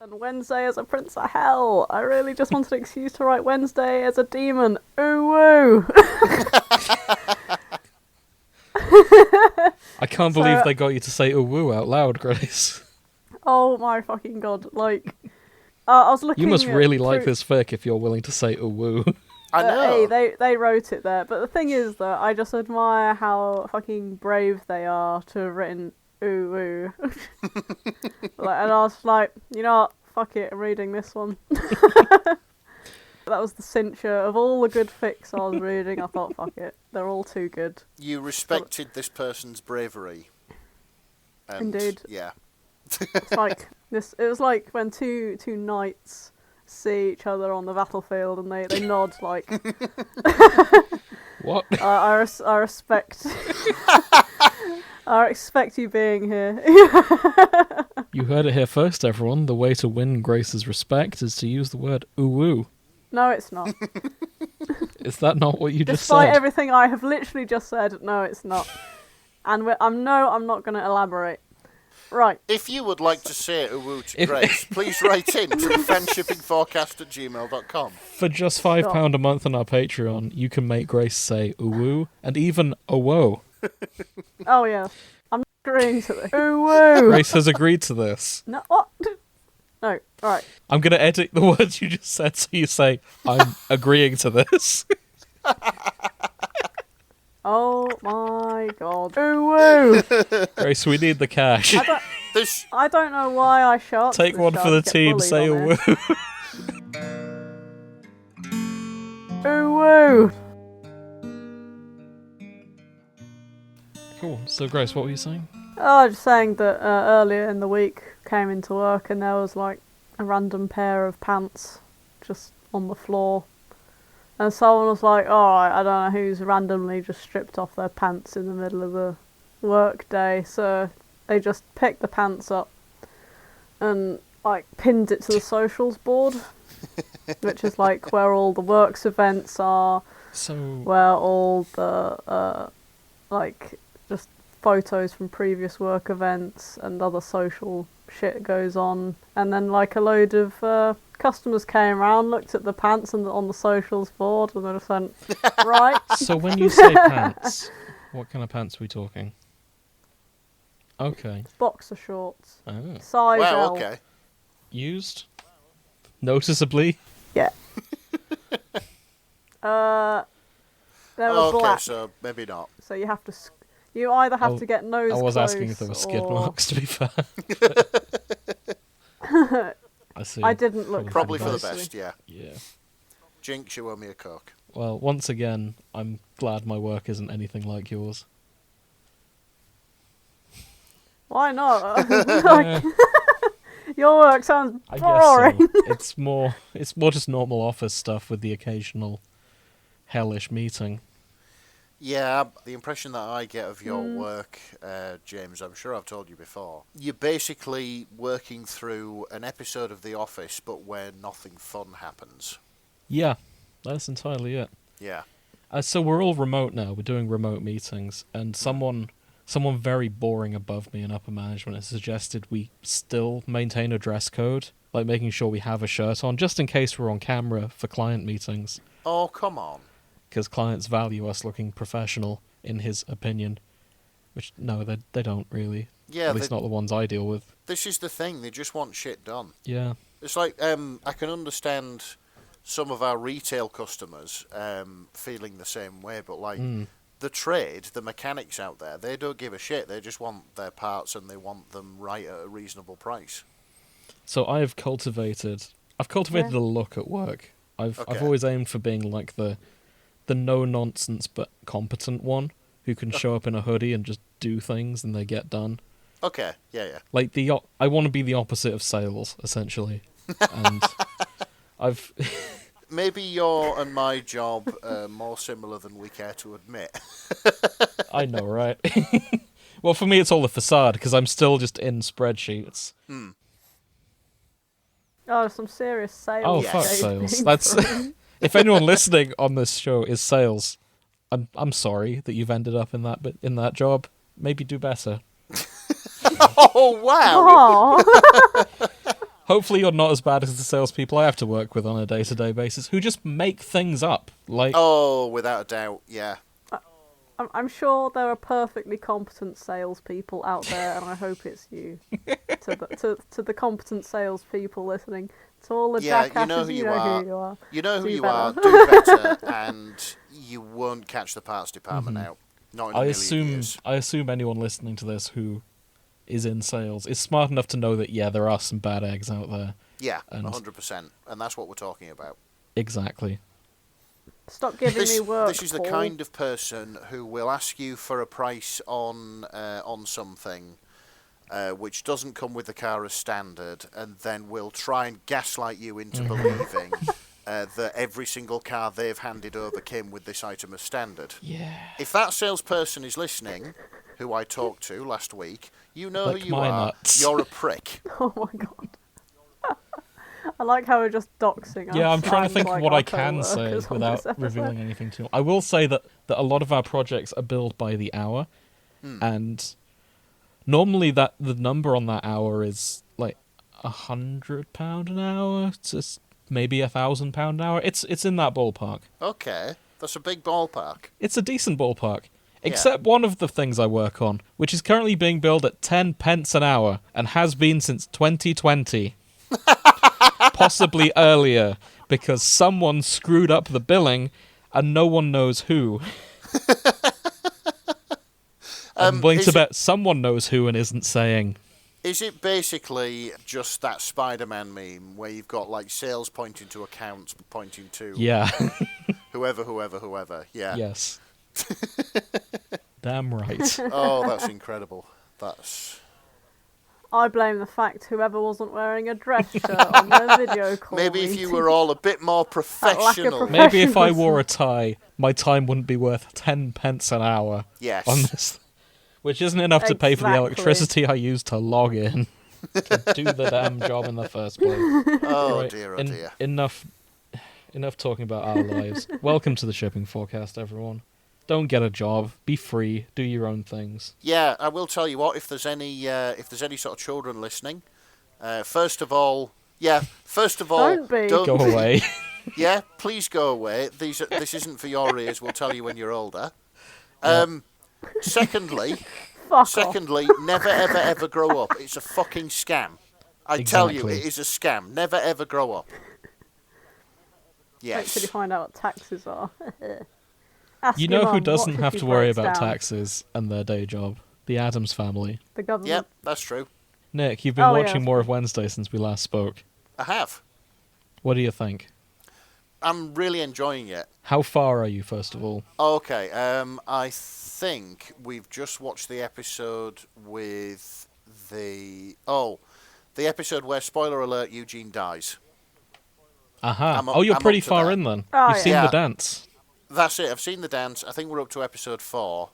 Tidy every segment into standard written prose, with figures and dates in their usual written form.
And Wednesday as a prince of hell. I really just wanted an excuse to write Wednesday as a demon. Ooh woo. I can't believe they got you to say "ooh woo" out loud, Grace. Oh my fucking god! Like, I was looking. You must really like this fic if you're willing to say "ooh woo." I know. Hey, they wrote it there, but the thing is that I just admire how fucking brave they are to have written "ooh woo." Like, and I was like, you know what? Fuck it, I'm reading this one. That was the cincher of all the good fics I was reading. I thought, fuck it, they're all too good. You respected this person's bravery. And, Indeed. Yeah. It's like this. It was like when two knights see each other on the battlefield and they nod like. What? I respect. I expect you being here. You heard it here first, everyone. The way to win Grace's respect is to use the word "ooh woo." No, it's not. Is that not what you just Despite said? everything I have literally just said, no, it's not. And I'm not going to elaborate. Right. If you would like to say "ooh woo" to Grace, please write in to the fanshippingforecast@gmail.com. For just £5 a month on our Patreon, you can make Grace say "ooh woo" and even "oh whoa." Oh yeah, I'm agreeing to this. Ooh woo. Grace has agreed to this. No, what? No, alright. I'm going to edit the words you just said so you say, "I'm agreeing to this." Oh my god. Ooh woo. Grace, we need the cash. I don't know why I shot. Take one for the team, say "ooh woo." Ooh woo. Cool. So, Grace, what were you saying? Oh, I was just saying that earlier in the week, came into work and there was like a random pair of pants just on the floor. And someone was like, alright, I don't know who's randomly just stripped off their pants in the middle of the work day. So they just picked the pants up and like pinned it to the socials board, which is like where all the works events are, So where all the like just photos from previous work events and other social shit goes on. And then like a load of customers came around, looked at the pants on the socials board, and then just went, right. So when you say pants, what kind of pants are we talking? Okay. Boxer shorts. Oh. Size Wow, L. okay. Used? Noticeably? Yeah. They were Okay, black, so maybe not. so you have to. You either have to get nose I was close asking if there were skid or... marks, to be fair. I see. I didn't look. Probably for the closely. best, yeah. Yeah. Jinx, you owe me a Coke. Well, once again, I'm glad my work isn't anything like yours. Why not? Like, your work sounds I boring. guess so. It's more just normal office stuff with the occasional hellish meeting. Yeah, the impression that I get of your work, James, I'm sure I've told you before, you're basically working through an episode of The Office, but where nothing fun happens. Yeah, that's entirely it. Yeah. So we're all remote now. We're doing remote meetings, and someone very boring above me in upper management has suggested we still maintain a dress code, like making sure we have a shirt on, just in case we're on camera for client meetings. Oh, come on. Because clients value us looking professional, in his opinion. Which, no, they don't really. Yeah, At least not the ones I deal with. This is the thing, they just want shit done. Yeah. It's like, I can understand some of our retail customers feeling the same way, but like, the trade, the mechanics out there, they don't give a shit. They just want their parts and they want them right at a reasonable price. So I've cultivated a look at work. I've always aimed for being like the no-nonsense but competent one who can show up in a hoodie and just do things and they get done. Okay, yeah. Like I want to be the opposite of sales, essentially. And I've... Maybe your and my job are more similar than we care to admit. I know, right? Well, for me it's all a facade because I'm still just in spreadsheets. Oh, some serious sales. Oh, Yes. fuck sales. That's... If anyone listening on this show is sales, I'm sorry that you've ended up in that job. Maybe do better. Oh, wow! Oh. Hopefully you're not as bad as the salespeople I have to work with on a day-to-day basis, who just make things up. Like, Oh, without a doubt, yeah. I'm sure there are perfectly competent salespeople out there, and I hope it's you. To the competent salespeople listening, to all the jackasses, you know who you are. Who you are. You know who Do you better. are. Do better, and you won't catch the parts department out. Not in a million years. I assume anyone listening to this who is in sales is smart enough to know that, yeah, there are some bad eggs out there. Yeah, And- 100%, and that's what we're talking about. Exactly. Stop giving me work. This is the Paul. kind of person who will ask you for a price on something which doesn't come with the car as standard, and then will try and gaslight you into believing that every single car they've handed over came with this item as standard. Yeah. If that salesperson is listening, who I talked to last week, you know Lick who you my are. nuts. You're a prick. Oh my god. I like how we're just doxing us. Yeah, I'm trying to and, think like, what our I can say co-workers on without this episode. revealing anything too. I will say that a lot of our projects are billed by the hour, and normally the number on that hour is like £100 an hour to maybe £1,000 an hour. It's in that ballpark. Okay, that's a big ballpark. It's a decent ballpark. Except one of the things I work on, which is currently being billed at 10 pence an hour and has been since 2020. Possibly earlier, because someone screwed up the billing and no one knows who. I'm willing to bet someone knows who and isn't saying. Is it basically just that Spider-Man meme where you've got like sales pointing to accounts pointing to Yeah. whoever? Yeah. Yes. Damn right. Oh, that's incredible. That's... I blame the fact whoever wasn't wearing a dress shirt on their video call. Maybe if you meeting. were all a bit more lack of professional. Maybe if I wore a tie, my time wouldn't be worth 10 pence an hour Yes. on this. Which isn't enough to pay for the Exactly. electricity I use to log in. To do the damn job in the first place. Oh Right, dear, oh dear. Enough talking about our lives. Welcome to the shipping forecast, everyone. Don't get a job. Be free. Do your own things. Yeah, I will tell you what. If there's any sort of children listening, first of all, Don't be. Go away. Yeah, please go away. This isn't for your ears. We'll tell you when you're older. Secondly, Fuck off. never ever ever grow up. It's a fucking scam. I tell you, Exactly. it is a scam. Never ever grow up. Wait till you Yes. find out what taxes are. Ask You your know who mum, what doesn't if have she to worry breaks about down? taxes and their day job? The Addams family. The government. Yep, that's true. Nick, you've been Oh, yeah, watching that's more of Wednesday since we last spoke. I have. What do you think? I'm really enjoying it. How far are you, first of all? Okay, I think we've just watched the episode with the episode where, spoiler alert, Eugene dies. Aha. I'm up- Oh, you're I'm pretty up to far that. in then. Oh, You've yeah. seen Yeah. the dance. That's it. I've seen the dance. I think we're up to episode 4.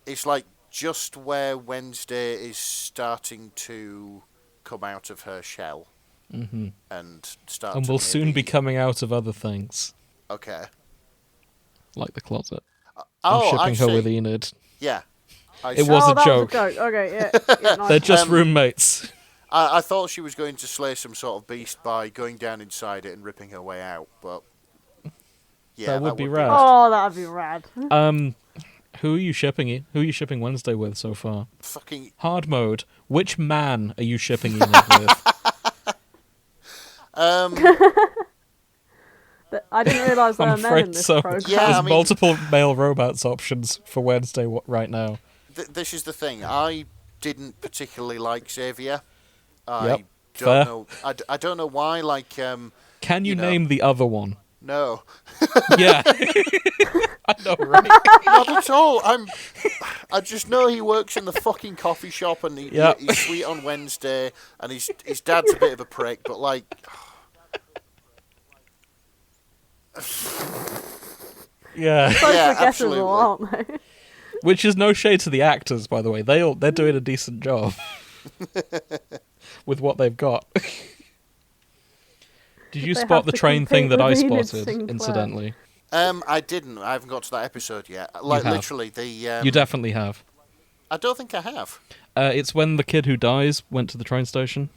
It's like just where Wednesday is starting to come out of her shell Mm-hmm. and start. And to will soon maybe- be coming out of other things, Okay. like the closet. I'm Oh, I shipping her with see. Enid. Yeah. I It see. was oh, a that joke. was a joke. Okay, yeah nice. They're just Um, roommates. I thought she was going to slay some sort of beast by going down inside it and ripping her way out, but yeah, That would be rad. Oh, that'd be rad. Who are you shipping? Who are you shipping Wednesday with so far? Fucking Hard mode. Which man are you shipping Enid with? But I didn't realise there I'm were men in afraid this so. program. Yeah, There's I mean- multiple male robots options for Wednesday right now. this is the thing. I didn't particularly like Xavier. I Yep, don't fair. know. I don't know why. Like, Can you, you know. name the other one? no, Yeah. I know, right? not at all. I just know he works in the fucking coffee shop, and Yep. he's sweet on Wednesday, and his dad's a bit of a prick. But like, Yeah. Both Yeah, forgettable, absolutely. aren't they? Which is no shade to the actors, by the way. They're doing a decent job with what they've got. Did you They spot have the to train thing compete that I with Enid spotted, Sinclair. incidentally? I didn't. I haven't got to that episode yet. Like, have. literally, the You definitely have. I don't think I have. It's when the kid who dies went to the train station.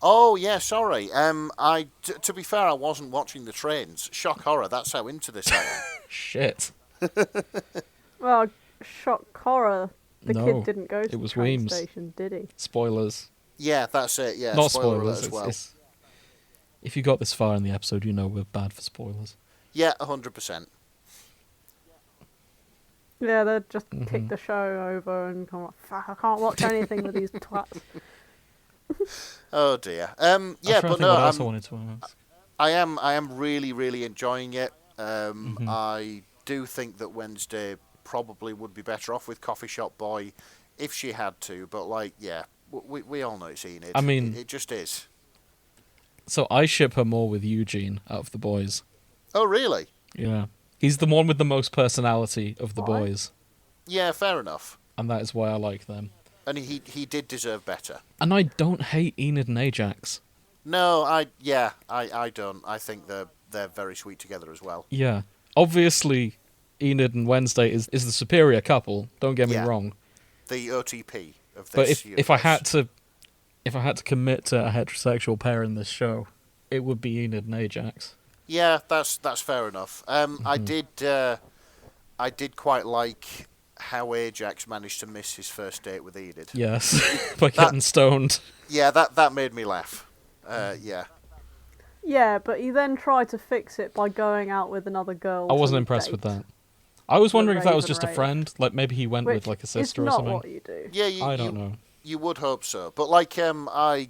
Oh, yeah, sorry. To be fair, I wasn't watching the trains. Shock horror, that's how into this I am. Shit. Well, shock horror. The No, kid didn't go to it the was train Weems. station, did he? Spoilers. Yeah, that's it, yeah. Not spoiler spoilers. alert as well. If you got this far in the episode, you know we're bad for spoilers. Yeah, 100%. Yeah, they'd just kick the show over and come like, fuck, I can't watch anything with these twats. Oh, dear. Yeah, I'm trying to but think no, what else I wanted to ask. I am really, really enjoying it. I do think that Wednesday probably would be better off with Coffee Shop Boy if she had to, but, like, yeah, we all know it's Enid. I mean... It just is. So I ship her more with Eugene out of the boys. Oh, really? Yeah. He's the one with the most personality of the Why? boys. Yeah, fair enough. And that is why I like them. And he did deserve better. And I don't hate Enid and Ajax. No, I don't. I think they're very sweet together as well. Yeah. Obviously, Enid and Wednesday is the superior couple, don't get me Yeah. wrong. The OTP of this But if universe. I had to commit to a heterosexual pair in this show, it would be Enid and Ajax. Yeah, that's fair enough. I did quite like how Ajax managed to miss his first date with Enid. Yes, by getting stoned. Yeah, that made me laugh. Yeah. Yeah, but he then tried to fix it by going out with another girl. I wasn't to impressed with date. that. I was wondering if that was Raven just a Raven. friend, like maybe he went Which with like a is sister or not something. what you do. Yeah, I don't know. You would hope so, but like I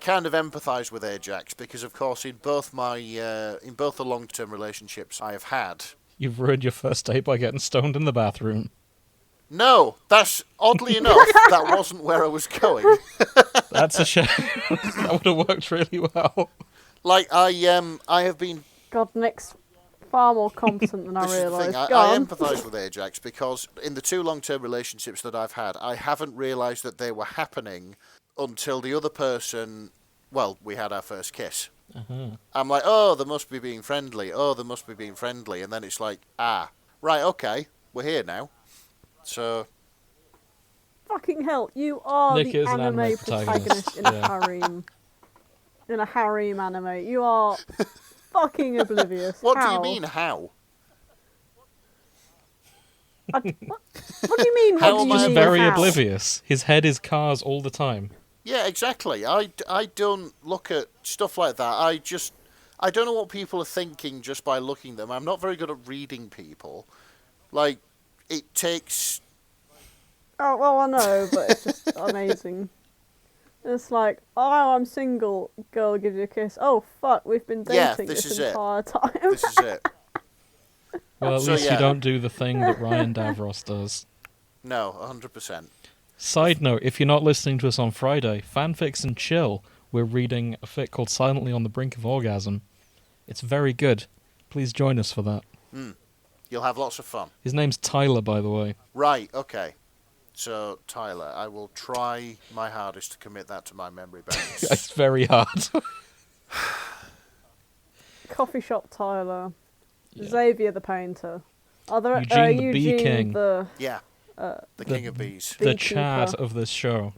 kind of empathise with Ajax because, of course, in both the long-term relationships I have had. You've ruined your first date by getting stoned in the bathroom. No, that's oddly enough that wasn't where I was going. That's a shame. That would have worked really well. Like I have been. God, Nick's far more competent than I This is the realised. thing. Go I on. empathise with Ajax because in the two long-term relationships that I've had, I haven't realised that they were happening until the other person. Well, we had our first kiss. I'm like, oh, they must be being friendly. Oh, they must be being friendly, and then it's like, right, okay, we're here now. So. Fucking hell, you are Nick the is an anime anime protagonist in yeah. a harem. In a harem anime. You are fucking oblivious. What How? do you mean, how? What do you mean? How What am do you I He's mean very how? oblivious. His head is cars all the time. Yeah, exactly. I don't look at stuff like that. I don't know what people are thinking just by looking at them. I'm not very good at reading people. Like, it takes... Oh, well, I know, but it's just amazing. It's like, oh, I'm single. Girl gives you a kiss. Oh, fuck, we've been Yeah, dating this this is it. entire time. This is it. Well, at So, least yeah. you don't do the thing that Ryan Davros does. No, 100%. Side note, if you're not listening to us on Friday, Fanfics and Chill, we're reading a fic called Silently on the Brink of Orgasm. It's very good. Please join us for that. You'll have lots of fun. His name's Tyler, by the way. Right, okay. So, Tyler, I will try my hardest to commit that to my memory banks. It's very hard. Coffee shop Tyler. Yeah. Xavier the painter. Eugene Eugene the Bee Eugene King. the Yeah, the king of bees. The Beekeeper. Chad of this show.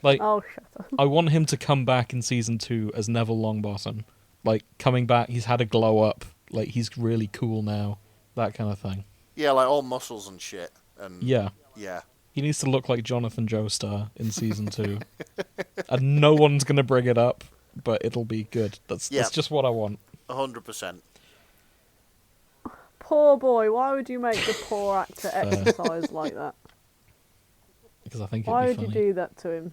Like, Oh, shut up. I want him to come back in season 2 as Neville Longbottom. Like, coming back, he's had a glow up. Like, he's really cool now. That kind of thing. Yeah, like all muscles and shit. And Yeah. Yeah. He needs to look like Jonathan Joestar in season 2. And no one's going to bring it up, but it'll be good. That's just what I want. 100%. Poor boy, why would you make the poor actor exercise like that? Because I think Why it'd would be you funny. do that to him?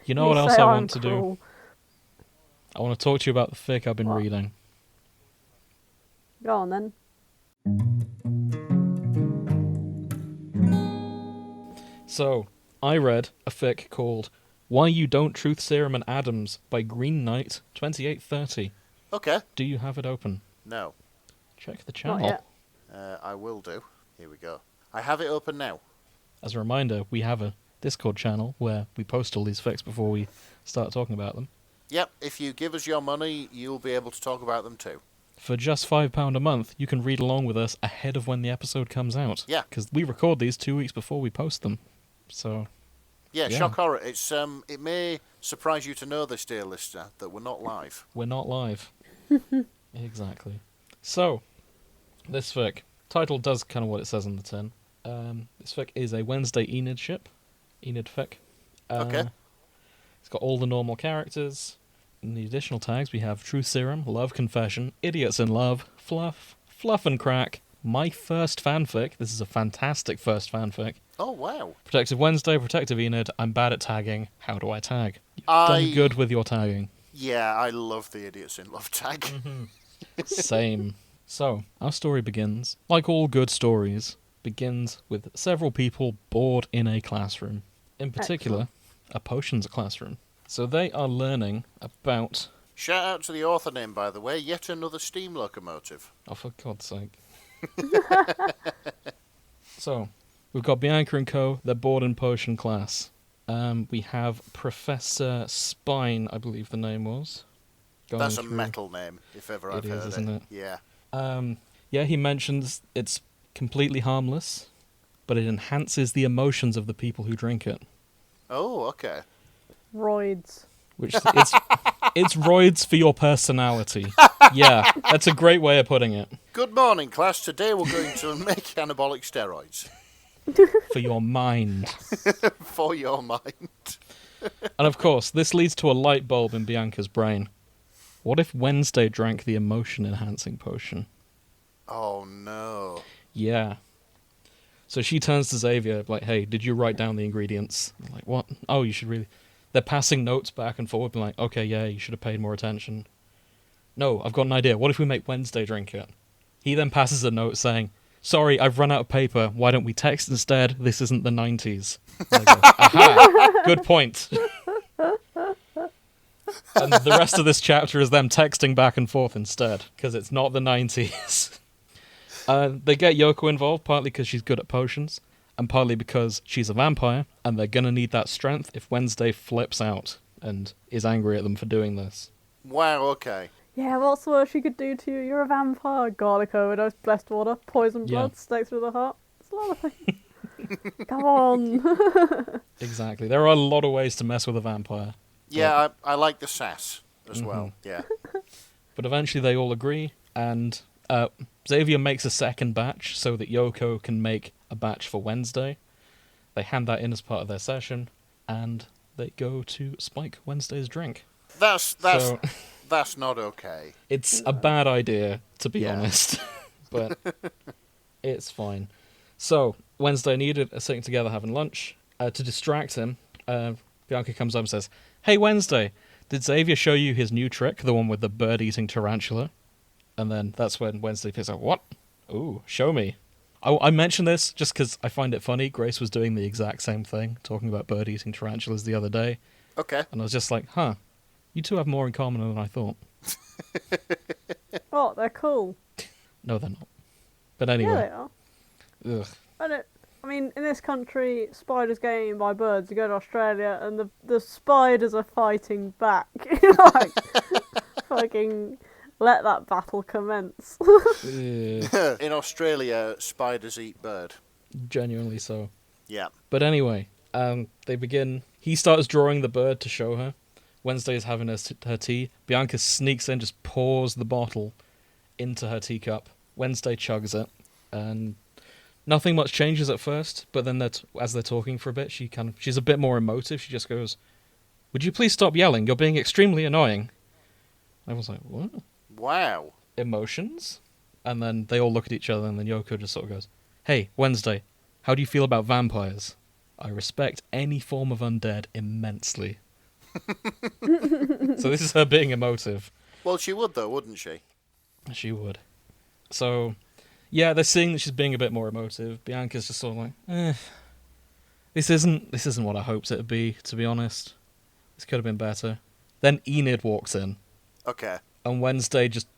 You know what else say I I'm want to do? cruel. I want to talk to you about the fic I've been What? reading. Go on then. So, I read a fic called Why You Don't Truth Serum and Addams by Green Knight 2830. Okay. Do you have it open? No. Check the Not channel. yet. I will do. Here we go. I have it open now. As a reminder, we have a Discord channel where we post all these fics before we start talking about them. Yep, if you give us your money, you'll be able to talk about them too. For just £5 a month, you can read along with us ahead of when the episode comes out. Yeah. Because we record these 2 weeks before we post them. So, Yeah, shock horror. It's it may surprise you to know this, dear listener, that we're not live. We're not live. Exactly. So, this fic, title does kind of what it says on the tin. This fic is a Wednesday Enid ship. Enid fic. Okay. It's got all the normal characters. In the additional tags, we have True Serum, Love Confession, Idiots in Love, Fluff, Fluff and Crack, My First Fanfic. This is a fantastic first fanfic. Oh, wow. Protective Wednesday, Protective Enid, I'm bad at tagging. How do I tag? You've done good with your tagging. Yeah, I love the Idiots in Love tag. Same. So, our story begins, like all good stories, begins with several people bored in a classroom. In particular, a potions classroom. So they are learning about... Shout out to the author name, by the way. Yet another steam locomotive. Oh, for God's sake. So, we've got Bianca and co. They're bored in potion class. We have Professor Spine, I believe the name was. That's a metal name, if ever I've heard it. Isn't it? Yeah. Yeah, he mentions it's completely harmless, but it enhances the emotions of the people who drink it. Oh, okay. Roids. Which it's roids for your personality. Yeah, that's a great way of putting it. Good morning, class. Today we're going to make anabolic steroids. For your mind. For your mind. And of course, this leads to a light bulb in Bianca's brain. What if Wednesday drank the emotion-enhancing potion? Oh, no. Yeah. So she turns to Xavier, like, hey, did you write down the ingredients? I'm like, what? Oh, you should really... They're passing notes back and forward, being like, okay, yeah, you should have paid more attention. No, I've got an idea. What if we make Wednesday drink it? He then passes a note saying, sorry, I've run out of paper. Why don't we text instead? This isn't the 90s. And I go, aha, good point. And the rest of this chapter is them texting back and forth instead, because it's not the 90s. They get Yoko involved, partly because she's good at potions, and partly because she's a vampire, and they're going to need that strength if Wednesday flips out and is angry at them for doing this. Wow, okay. Yeah, what's the worst she could do to you? You're a vampire. Garlic overdose, blessed water, poison blood, stake through the heart. It's a lot of things. Come on. Exactly. There are a lot of ways to mess with a vampire. Yeah, I like the sass as well, yeah. But eventually they all agree, and Xavier makes a second batch so that Yoko can make a batch for Wednesday. They hand that in as part of their session, and they go to spike Wednesday's drink. That's not okay. It's a bad idea, to be honest, but it's fine. So, Wednesday and Edith are sitting together having lunch. To distract him, Bianca comes up and says, hey, Wednesday, did Xavier show you his new trick, the one with the bird-eating tarantula? And then that's when Wednesday picks up, what? Ooh, show me. I mention this just because I find it funny. Grace was doing the exact same thing, talking about bird-eating tarantulas the other day. Okay. And I was just like, huh, you two have more in common than I thought. Oh, they're cool. No, they're not. But anyway. Yeah, they are. Ugh. I mean, in this country, spiders get eaten by birds. You go to Australia, and the spiders are fighting back. Like, fucking let that battle commence. In Australia, spiders eat bird. Genuinely so. Yeah. But anyway, they begin. He starts drawing the bird to show her. Wednesday is having her tea. Bianca sneaks in, just pours the bottle into her teacup. Wednesday chugs it, and nothing much changes at first. But then, as they're talking for a bit, she's a bit more emotive. She just goes, "Would you please stop yelling? You're being extremely annoying." I was like, "What? Wow. Emotions?" And then they all look at each other, and then Yoko just sort of goes, "Hey, Wednesday, how do you feel about vampires? I respect any form of undead immensely." So this is her being emotive. Well, she would though, wouldn't she? She would. So, yeah, they're seeing that she's being a bit more emotive. Bianca's just sort of like, this isn't what I hoped it would be, to be honest. This could have been better. Then Enid walks in. Okay. And Wednesday just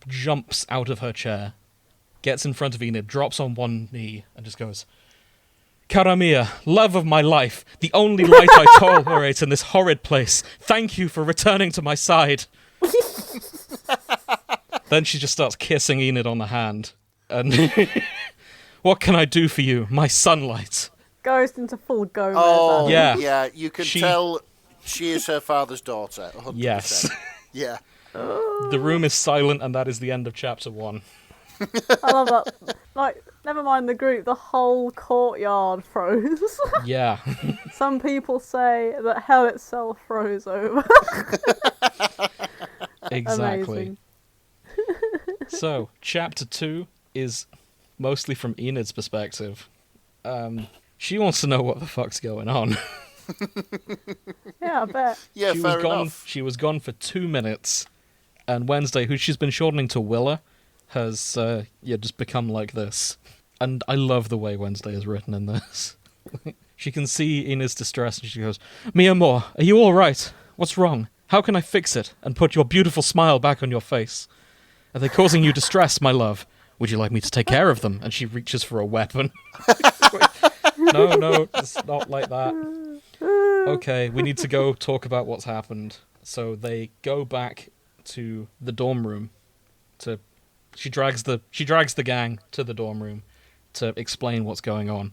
jumps out of her chair, gets in front of Enid, drops on one knee, and just goes, "Cara mia, love of my life, the only light I tolerate in this horrid place. Thank you for returning to my side." Then she just starts kissing Enid on the hand. And what can I do for you, my sunlight? goes into full Gomez. Oh, Addams. Yeah. You can tell she is her father's daughter. 100%. Yes. Yeah. The room is silent, and that is the end of chapter 1. I love that. Like, never mind the group, the whole courtyard froze. Yeah. Some people say that hell itself froze over. Exactly. Amazing. So, chapter 2 is mostly from Enid's perspective. She wants to know what the fuck's going on. Yeah, I bet. Yeah, she fair was gone. enough. She was gone for 2 minutes, and Wednesday, who she's been shortening to Willa, has just become like this. And I love the way Wednesday is written in this. She can see Enid's distress, and she goes, "Mi amor, are you all right? What's wrong? How can I fix it and put your beautiful smile back on your face? Are they causing you distress, my love? Would you like me to take care of them?" And she reaches for a weapon. No, it's not like that. Okay, we need to go talk about what's happened. So they go back to the dorm room. She drags the gang to the dorm room to explain what's going on.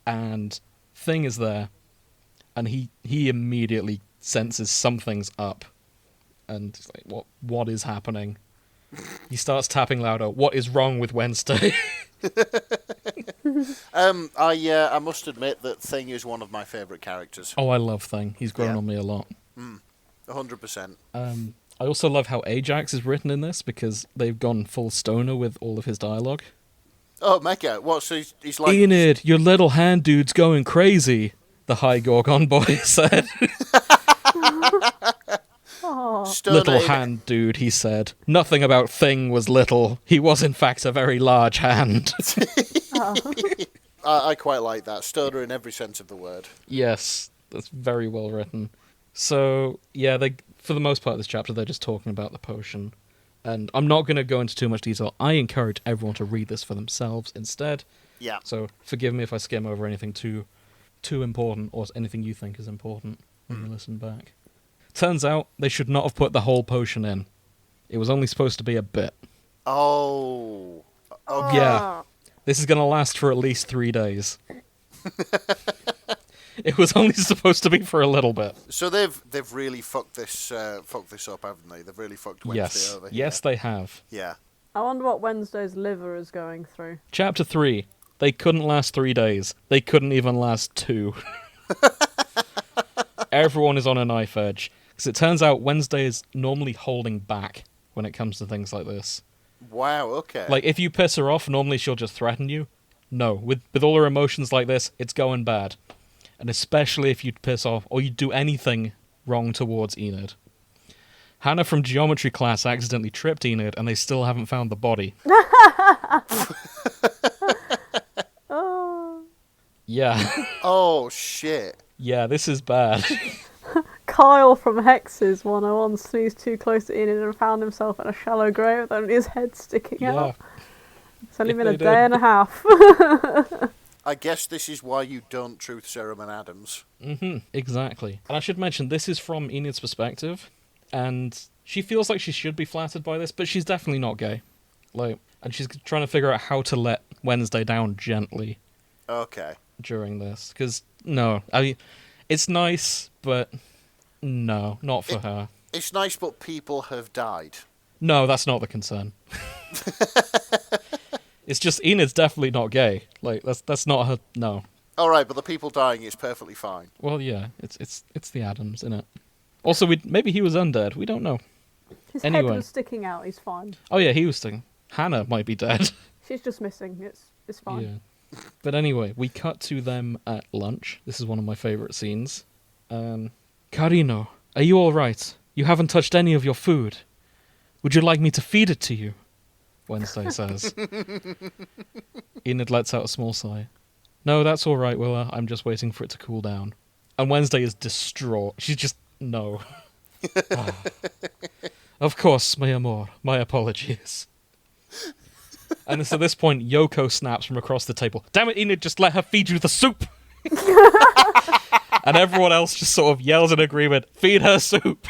And Thing is there, and he immediately senses something's up. And he's like, what is happening? He starts tapping louder. What is wrong with Wednesday? I must admit that Thing is one of my favourite characters. Oh, I love Thing. He's grown on me a lot. 100%. I also love how Ajax is written in this, because they've gone full stoner with all of his dialogue. Oh, mega. What, so he's like... Enid, your little hand dude's going crazy, the High Gorgon boy said. Stoner Little in- hand dude, he said. Nothing about Thing was little. He was in fact a very large hand. I quite like that. Stoner in every sense of the word. Yes, that's very well written. So, yeah, for the most part of this chapter, they're just talking about the potion. And I'm not going to go into too much detail. I encourage everyone to read this for themselves instead. Yeah. So forgive me if I skim over anything too important, or anything you think is important when you listen back. Turns out they should not have put the whole potion in. It was only supposed to be a bit. Oh. Okay. Yeah. This is going to last for at least 3 days. It was only supposed to be for a little bit. So they've really fucked this up, haven't they? They've really fucked Wednesday over here. Yes, they have. Yeah. I wonder what Wednesday's liver is going through. Chapter 3. They couldn't last 3 days. They couldn't even last 2. Everyone is on a knife edge. Because it turns out Wednesday is normally holding back when it comes to things like this. Wow, okay. Like, if you piss her off, normally she'll just threaten you. No, with all her emotions like this, it's going bad. And especially if you piss off, or you do anything wrong towards Enid. Hannah from geometry class accidentally tripped Enid, and they still haven't found the body. Oh. Yeah. Oh, shit. Yeah, this is bad. Kyle from Hexes 101 sneezed too close to Enid and found himself in a shallow grave with only his head sticking out. It's only If been a they day did. and a half. I guess this is why you don't truth serum and Addams. Exactly. And I should mention, this is from Enid's perspective, and she feels like she should be flattered by this, but she's definitely not gay. And she's trying to figure out how to let Wednesday down gently Okay. during this. Because, no, I mean, it's nice, but no, not for her. It's nice, but people have died. No, that's not the concern. It's just Enid's definitely not gay. Like, that's not her. No. All right, but the people dying is perfectly fine. Well, yeah, it's the Addams, innit? Also, maybe he was undead. We don't know. His Anyway. head was sticking out, he's fine. Oh yeah, he was thinking Hannah might be dead. She's just missing, it's fine. Yeah. But anyway, we cut to them at lunch. This is one of my favourite scenes. Carino, are you all right? You haven't touched any of your food. Would you like me to feed it to you? Wednesday says. Enid lets out a small sigh. No, that's all right, Willa. I'm just waiting for it to cool down. And Wednesday is distraught. She's just, no. Ah. Of course, my amor. My apologies. And it's at this point, Yoko snaps from across the table. Damn it, Enid, just let her feed you the soup! And everyone else just sort of yells in agreement, feed her soup!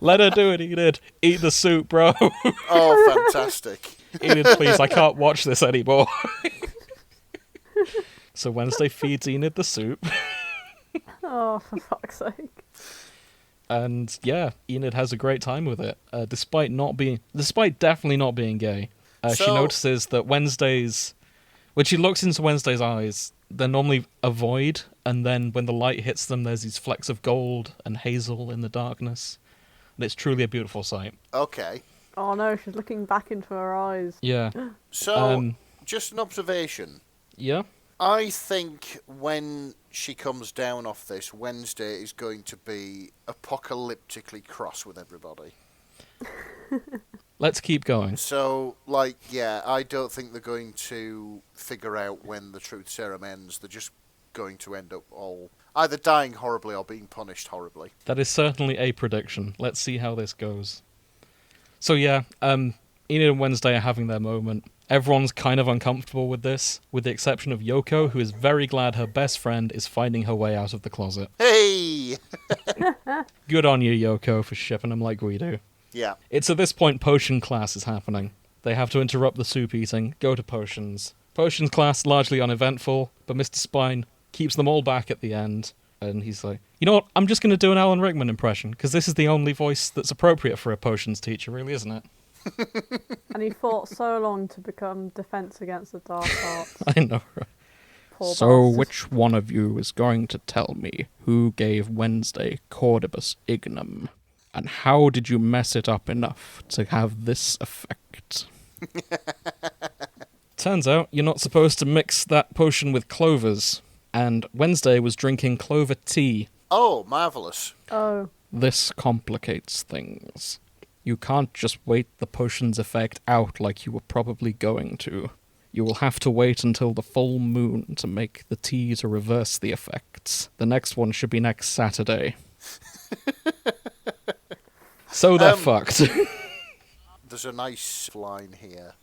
Let her do it, Enid. Eat the soup, bro. Oh, fantastic. Enid, please, I can't watch this anymore. So Wednesday feeds Enid the soup. Oh, for fuck's sake. And yeah, Enid has a great time with it, despite definitely not being gay. She notices that when she looks into Wednesday's eyes, they're normally a void, and then when the light hits them, there's these flecks of gold and hazel in the darkness. And it's truly a beautiful sight. Okay. Oh no, she's looking back into her eyes. Yeah. So, just an observation. Yeah? I think when she comes down off this, Wednesday is going to be apocalyptically cross with everybody. Let's keep going. So, like, yeah, I don't think they're going to figure out when the truth serum ends. They're just going to end up all either dying horribly or being punished horribly. That is certainly a prediction. Let's see how this goes. So yeah, Enid and Wednesday are having their moment. Everyone's kind of uncomfortable with this, with the exception of Yoko, who is very glad her best friend is finding her way out of the closet. Hey! Good on you, Yoko, for shipping them like we do. Yeah. It's at this point potion class is happening. They have to interrupt the soup eating, go to potions. Potions class, largely uneventful, but Mr. Spine keeps them all back at the end, and he's like, you know what, I'm just going to do an Alan Rickman impression, because this is the only voice that's appropriate for a potions teacher, really, isn't it? And he fought so long to become Defense Against the Dark Arts. I know, right? Poor So, bastard. which one of you is going to tell me who gave Wednesday Cordibus Ignum? And how did you mess it up enough to have this effect? Turns out you're not supposed to mix that potion with clovers. And Wednesday was drinking clover tea. Oh, marvellous. Oh. This complicates things. You can't just wait the potion's effect out like you were probably going to. You will have to wait until the full moon to make the tea to reverse the effects. The next one should be next Saturday. So they're fucked. There's a nice line here.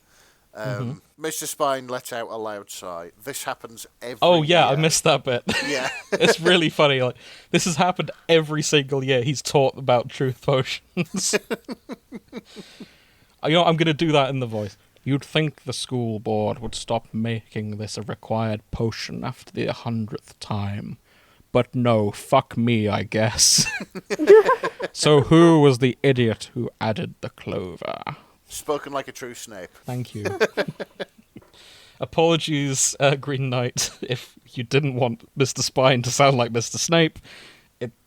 Mr. Spine let out a loud sigh. This happens every Oh yeah, year. I missed that bit. Yeah. It's really funny. Like, this has happened every single year he's taught about truth potions. You know, I'm going to do that in the voice. You'd think the school board would stop making this a required potion after the 100th time. But no, fuck me, I guess. So who was the idiot who added the clover? Spoken like a true Snape. Thank you. Apologies, Green Knight, if you didn't want Mr. Spine to sound like Mr. Snape.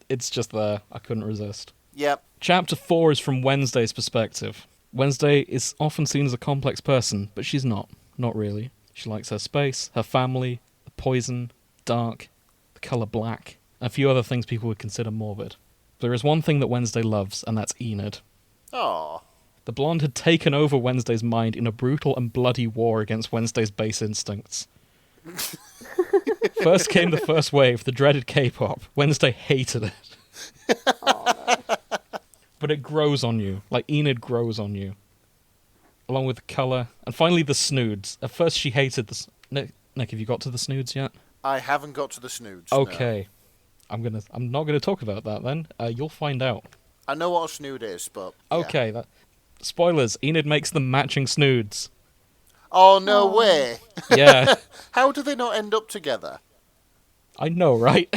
It's just there. I couldn't resist. Yep. Chapter 4 is from Wednesday's perspective. Wednesday is often seen as a complex person, but she's not. Not really. She likes her space, her family, the poison, dark, the colour black, and a few other things people would consider morbid. There is one thing that Wednesday loves, and that's Enid. Aww. The blonde had taken over Wednesday's mind in a brutal and bloody war against Wednesday's base instincts. First came the first wave, the dreaded K-pop. Wednesday hated it. Oh, no. But it grows on you, like Enid grows on you. Along with the colour, and finally the snoods. At first she hated the... Nick, have you got to the snoods yet? I haven't got to the snoods. Okay. No. I'm not gonna talk about that then. You'll find out. I know what a snood is, but... yeah. Okay, spoilers, Enid makes them matching snoods. Oh, no way. Yeah. How do they not end up together? I know, right?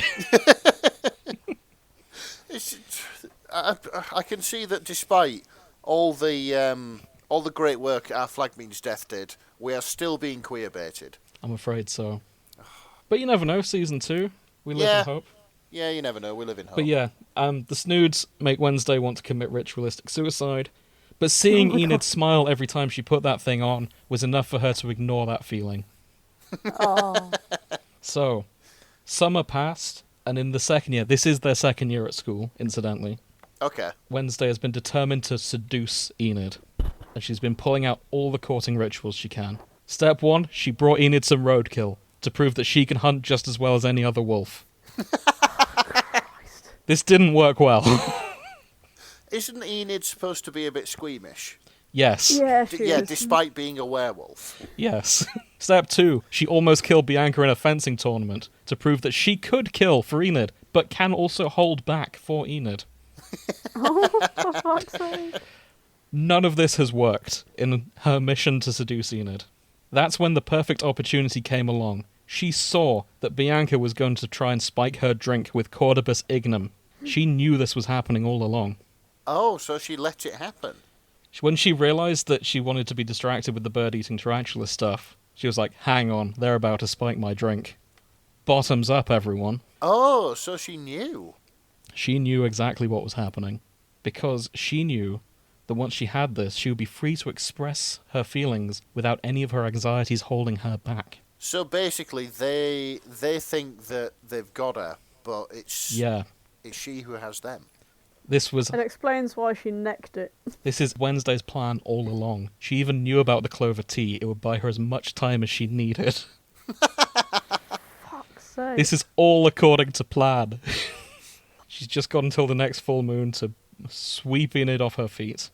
I can see that despite all the great work our Flag Means Death did, we are still being queer-baited. I'm afraid so. But you never know, season 2. We live in hope. Yeah, you never know, we live in hope. But yeah, the snoods make Wednesday want to commit ritualistic suicide. But seeing Enid smile every time she put that thing on was enough for her to ignore that feeling. Oh. So, summer passed, and in the second year, this is their second year at school, incidentally, Okay. Wednesday has been determined to seduce Enid, and she's been pulling out all the courting rituals she can. Step 1, she brought Enid some roadkill, to prove that she can hunt just as well as any other wolf. This didn't work well. Isn't Enid supposed to be a bit squeamish? Yes. Yeah, she Yeah, is. despite being a werewolf. Yes. Step 2, she almost killed Bianca in a fencing tournament, to prove that she could kill for Enid, but can also hold back for Enid. Oh, for fuck's sake. None of this has worked in her mission to seduce Enid. That's when the perfect opportunity came along. She saw that Bianca was going to try and spike her drink with Cordibus ignum. She knew this was happening all along. Oh, so she let it happen. When she realised that she wanted to be distracted with the bird-eating tarantula stuff, she was like, hang on, they're about to spike my drink. Bottoms up, everyone. Oh, so she knew. She knew exactly what was happening. Because she knew that once she had this, she would be free to express her feelings without any of her anxieties holding her back. So basically, they think that they've got her, but it's she who has them. This was... It explains why she necked it. This is Wednesday's plan all along. She even knew about the clover tea. It would buy her as much time as she needed. Fuck's sake. This is all according to plan. She's just got until the next full moon to sweep it off her feet.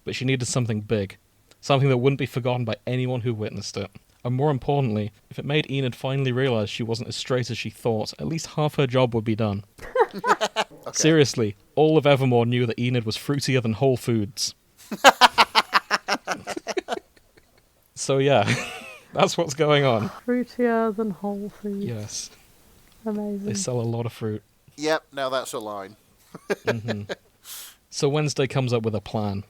But she needed something big. Something that wouldn't be forgotten by anyone who witnessed it. And more importantly, if it made Enid finally realise she wasn't as straight as she thought, at least half her job would be done. Okay. Seriously, all of Evermore knew that Enid was fruitier than Whole Foods. So yeah, that's what's going on. Fruitier than Whole Foods. Yes. Amazing. They sell a lot of fruit. Yep, now that's a line. So Wednesday comes up with a plan,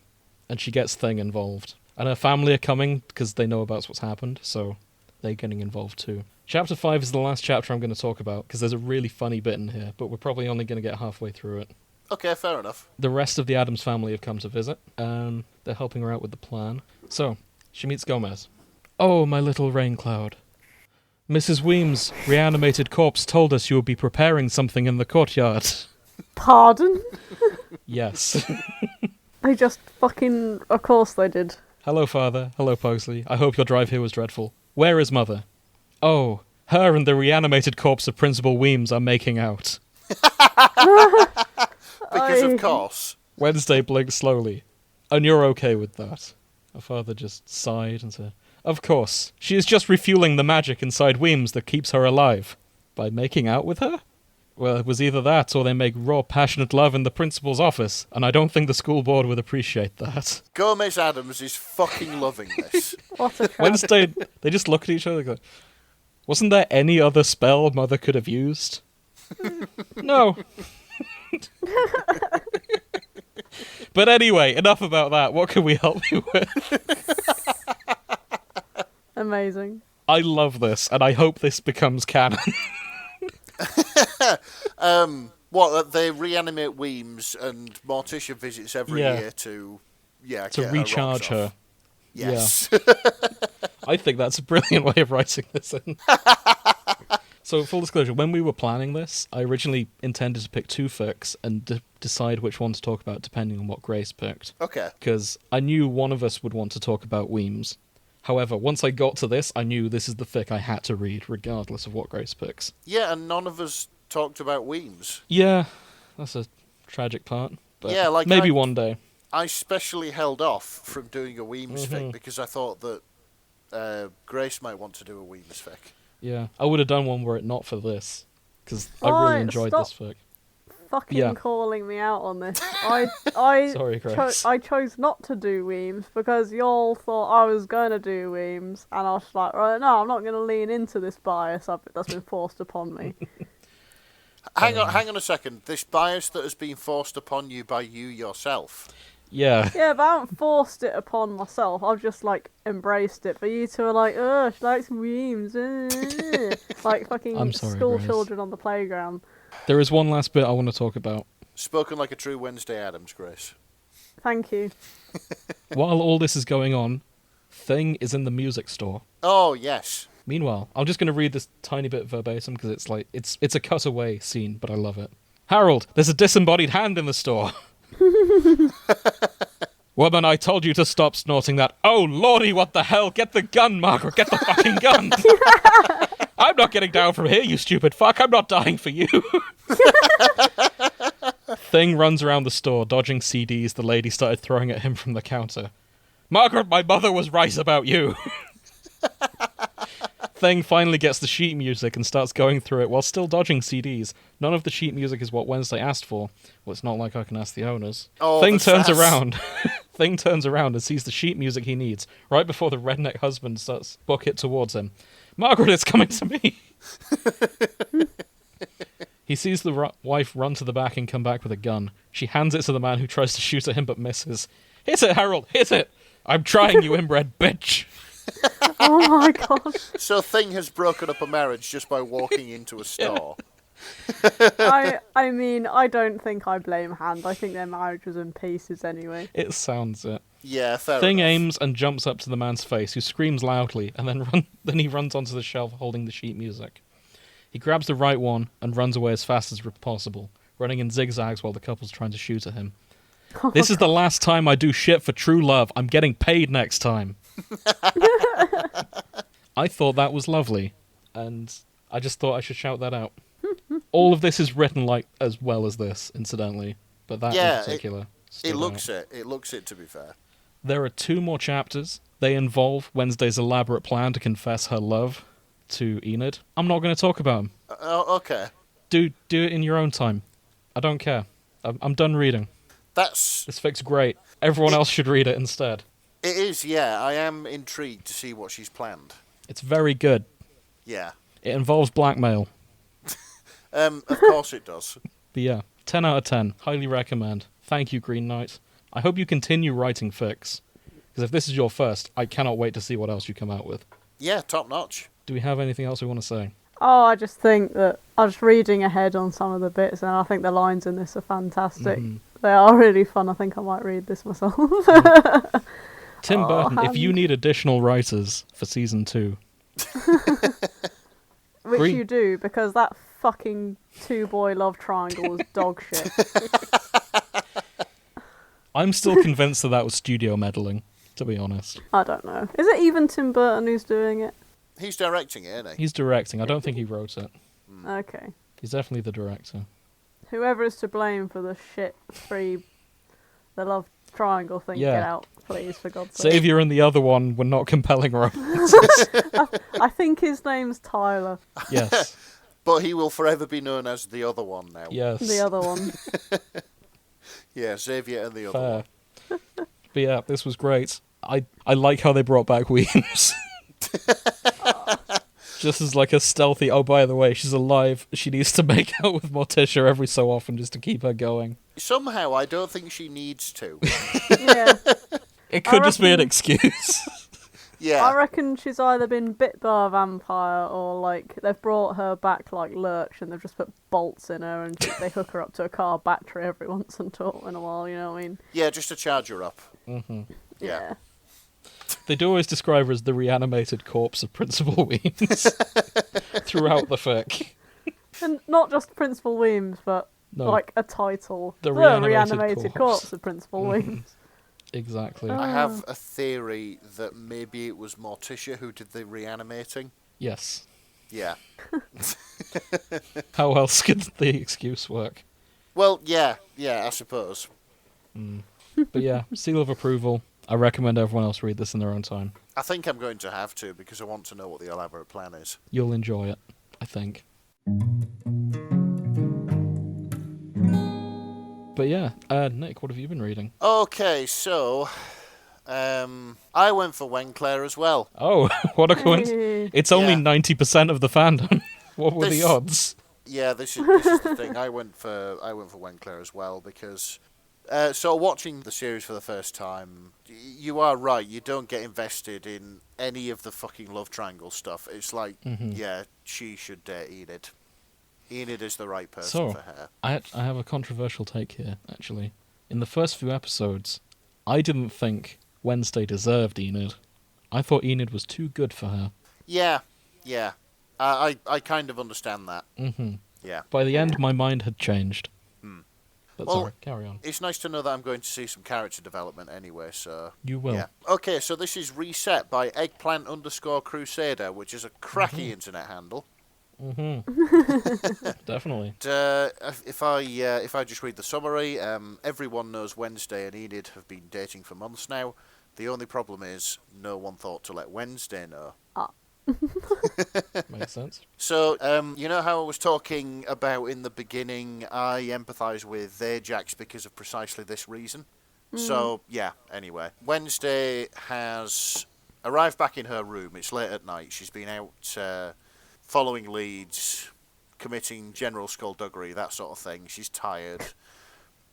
and she gets Thing involved. And her family are coming because they know about what's happened, so they're getting involved too. Chapter 5 is the last chapter I'm going to talk about, because there's a really funny bit in here, but we're probably only going to get halfway through it. Okay, fair enough. The rest of the Addams family have come to visit, and they're helping her out with the plan. So, she meets Gomez. Oh, my little rain cloud. Mrs. Weems' reanimated corpse told us you would be preparing something in the courtyard. Pardon? Yes. They just fucking... Of course they did. Hello, Father. Hello, Pugsley. I hope your drive here was dreadful. Where is Mother? Oh, her and the reanimated corpse of Principal Weems are making out. Because of course. Wednesday blinks slowly. And you're okay with that? Her father just sighed and said, Of course. She is just refueling the magic inside Weems that keeps her alive. By making out with her? Well, it was either that or they make raw, passionate love in the principal's office, and I don't think the school board would appreciate that. Gomez Addams is fucking loving this. What a tragedy. Wednesday, they just look at each other and go, wasn't there any other spell Mother could have used? No. But anyway, enough about that. What can we help you with? Amazing. I love this, and I hope this becomes canon. What, they reanimate Weems and Morticia visits every year to get recharge her. her. Yes. Yeah. I think that's a brilliant way of writing this in. So, full disclosure, when we were planning this, I originally intended to pick 2 fics and decide which one to talk about depending on what Grace picked. Okay. Because I knew one of us would want to talk about Weems. However, once I got to this, I knew this is the fic I had to read, regardless of what Grace picks. Yeah, and none of us talked about Weems. Yeah, that's a tragic part. But yeah, like maybe one day. I specially held off from doing a Weems fic because I thought that Grace might want to do a Weems fic. Yeah, I would have done one were it not for this, because I really enjoyed this fic. Fucking calling me out on this. I Sorry, Grace. I chose not to do Weems because y'all thought I was going to do Weems, and I was like, right, no, I'm not going to lean into this bias that's been forced upon me. Hang on a second. This bias that has been forced upon you by you yourself. Yeah. Yeah, but I haven't forced it upon myself. I've just, embraced it. But you two are like, oh, she likes Weems. Like fucking school Grace. children on the playground. There is one last bit I want to talk about. Spoken like a true Wednesday Addams, Grace. Thank you. While all this is going on, Thing is in the music store. Oh, yes. Meanwhile, I'm just going to read this tiny bit verbatim because it's a cutaway scene, but I love it. Harold, there's a disembodied hand in the store. Woman, I told you to stop snorting that. Oh, lordy, what the hell? Get the gun, Margaret. Get the fucking gun. I'm not getting down from here, you stupid fuck. I'm not dying for you. Thing runs around the store, dodging CDs the lady started throwing at him from the counter. Margaret, my mother was right about you. Thing finally gets the sheet music and starts going through it while still dodging CDs. None of the sheet music is what Wednesday asked for. Well, it's not like I can ask the owners. Oh, Thing turns around. Thing turns around and sees the sheet music he needs, right before the redneck husband starts book it towards him. Margaret, it's coming to me! He sees the wife run to the back and come back with a gun. She hands it to the man who tries to shoot at him but misses. Hit it, Harold! Hit it! I'm trying, you inbred bitch! Oh my god. So Thing has broken up a marriage just by walking into a store. I mean, I don't think I blame Hand. I think their marriage was in pieces anyway. It sounds it. Yeah, fair Thing enough. aims and jumps up to the man's face, who screams loudly, and then he runs onto the shelf holding the sheet music. He grabs the right one and runs away as fast as possible, running in zigzags while the couple's trying to shoot at him. This is the last time I do shit for true love. I'm getting paid next time. I thought that was lovely, and I just thought I should shout that out. All of this is written like as well as this, incidentally, but that in particular. It looks it. It looks it, to be fair. There are 2 more chapters. They involve Wednesday's elaborate plan to confess her love to Enid. I'm not going to talk about them. Okay. Do it in your own time. I don't care. I'm done reading. This fics great. Everyone else should read it instead. It is, yeah. I am intrigued to see what she's planned. It's very good. Yeah. It involves blackmail. Of course it does. But yeah, 10 out of 10. Highly recommend. Thank you, Green Knight. I hope you continue writing fics. Because if this is your first, I cannot wait to see what else you come out with. Yeah, top notch. Do we have anything else we want to say? Oh, I just think that I was reading ahead on some of the bits, and I think the lines in this are fantastic. Mhm. They are really fun. I think I might read this myself. Tim Burton, if you need additional writers for season 2... Which Green- you do, because that fucking 2-boy love triangle was dog shit. I'm still convinced that was studio meddling, to be honest. I don't know. Is it even Tim Burton who's doing it? He's directing it, isn't he? He's directing. I don't think he wrote it. Okay. He's definitely the director. Whoever is to blame for the the love triangle thing, Yeah. get out, please, for God's sake. Xavier and the other one were not compelling romance. I think his name's Tyler. Yes. But he will forever be known as the other one now. Yes. The other one. Yeah, Xavier and the other Fair. one. But yeah, this was great. I like how they brought back Weems. Just as like a stealthy, oh, by the way, she's alive. She needs to make out with Morticia every so often just to keep her going. Somehow, I don't think she needs to. Yeah. It could just be an reckon- excuse. Yeah. I reckon she's either been bit by a vampire or like they've brought her back like Lurch and they've just put bolts in her and they hook her up to a car battery every once in a while, you know what I mean? Yeah, just to charge her up. Hmm. Yeah. They do always describe her as the reanimated corpse of Principal Weems throughout the fic. And not just Principal Weems, but No, like a title. The Reanimated reanimated corpse. corpse of Principal Weems. exactly. I have a theory that maybe it was Morticia who did the reanimating. Yes. Yeah. How else could the excuse work? Well, yeah, I suppose. But yeah, seal of approval. I recommend everyone else read this in their own time. I think I'm going to have to because I want to know what the elaborate plan is. You'll enjoy it, I think. But yeah, Nick, what have you been reading? Okay, so I went for Wenclair as well. Oh, what a coincidence. Hey. It's only Yeah. 90% of the fandom. What were the This- odds? Yeah, this is the thing. I went for Wenclair as well because so watching the series for the first time, you are right. You don't get invested in any of the fucking love triangle stuff. It's like, yeah, she should date Enid. Enid is the right person So, for her. I have a controversial take here, actually. In the first few episodes, I didn't think Wednesday deserved Enid. I thought Enid was too good for her. Yeah. I kind of understand that. Hmm. Yeah. By the end, my mind had changed. But Well, sorry, carry on. It's nice to know that I'm going to see some character development anyway, so... You will. Yeah. Okay, so this is Reset by Eggplant_Crusader, which is a cracky internet handle. Definitely. And, if I just read the summary, everyone knows Wednesday and Enid have been dating for months now. The only problem is no one thought to let Wednesday know. Makes sense. So, you know how I was talking about in the beginning, I empathise with Ajax because of precisely this reason? So, yeah, anyway. Wednesday has arrive back in her room. It's late at night. She's been out following leads, committing general skullduggery, that sort of thing. She's tired,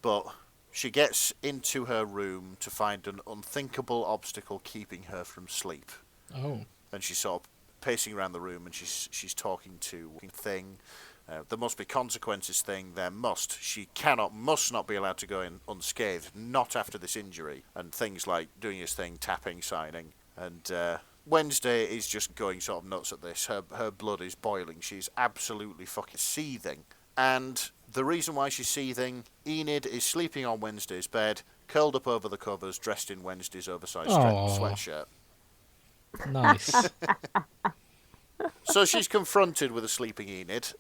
but she gets into her room to find an unthinkable obstacle keeping her from sleep. Oh. And she's sort of pacing around the room, and she's talking to Thing. There must be consequences, Thing. There must. She must not be allowed to go in unscathed, not after this injury. And things like doing his thing, tapping, signing. And Wednesday is just going sort of nuts at this. Her blood is boiling. She's absolutely fucking seething. And the reason why she's seething, Enid is sleeping on Wednesday's bed, curled up over the covers, dressed in Wednesday's oversized sweatshirt. Nice. So she's confronted with a sleeping Enid.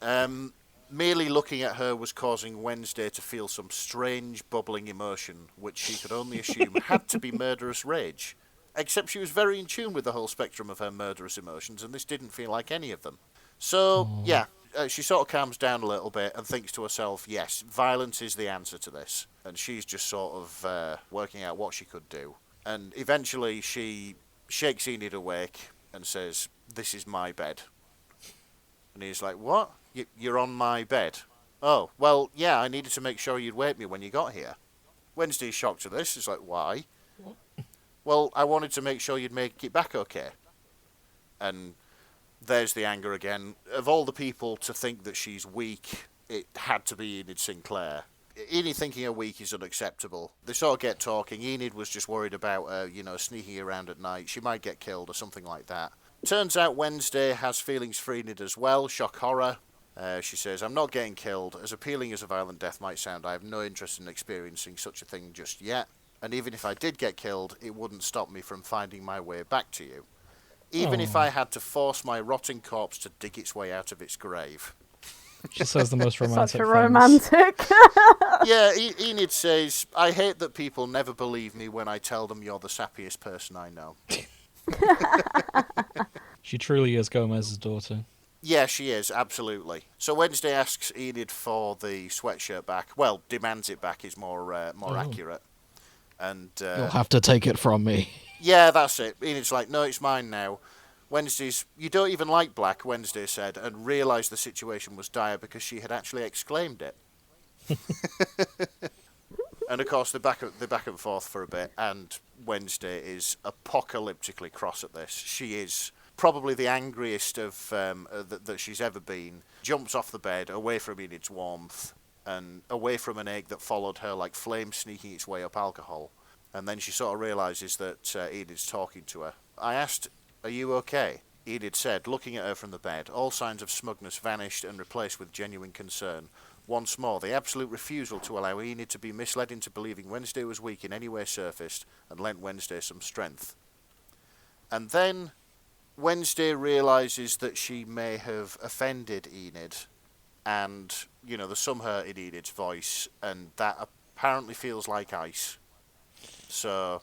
Merely looking at her was causing Wednesday to feel some strange bubbling emotion, which she could only assume had to be murderous rage. Except she was very in tune with the whole spectrum of her murderous emotions, and this didn't feel like any of them. So, she sort of calms down a little bit and thinks to herself, yes, violence is the answer to this. And she's just sort of working out what she could do. And eventually she shakes Enid awake and says, "This is my bed." And he's like, "What? You're on my bed?" "Oh, well, yeah, I needed to make sure you'd wake me when you got here." Wednesday's shocked at this. He's like, "Why?" What? "Well, I wanted to make sure you'd make it back okay." And there's the anger again. Of all the people to think that she's weak, it had to be Enid Sinclair. Enid thinking her weak is unacceptable. They sort of get talking. Enid was just worried about her, sneaking around at night. She might get killed or something like that. Turns out Wednesday has feelings for Enid as well. Shock horror. She says, "I'm not getting killed. As appealing as a violent death might sound, I have no interest in experiencing such a thing just yet. And even if I did get killed, it wouldn't stop me from finding my way back to you. Even if I had to force my rotting corpse to dig its way out of its grave." She says the most romantic Such a things. romantic. Yeah, Enid says, "I hate that people never believe me when I tell them you're the sappiest person I know." She truly is Gomez's daughter. Yeah, she is, absolutely. So Wednesday asks Enid for the sweatshirt back. Well, demands it back is more accurate. And You'll have to take it from me. yeah, that's it. Enid's like, "No, it's mine now." Wednesday's, "You don't even like black," Wednesday said, and realised the situation was dire because she had actually exclaimed it. And of course, they're back and forth for a bit, and Wednesday is apocalyptically cross at this. She is probably the angriest of that she's ever been. Jumps off the bed, away from Enid's warmth, and away from an ache that followed her like flame sneaking its way up alcohol. And then she sort of realises that Enid's talking to her. "I asked, 'Are you okay?' Enid said, looking at her from the bed. All signs of smugness vanished and replaced with genuine concern. Once more, the absolute refusal to allow Enid to be misled into believing Wednesday was weak in any way surfaced and lent Wednesday some strength. And then Wednesday realises that she may have offended Enid, and, there's some hurt in Enid's voice, and that apparently feels like ice. So,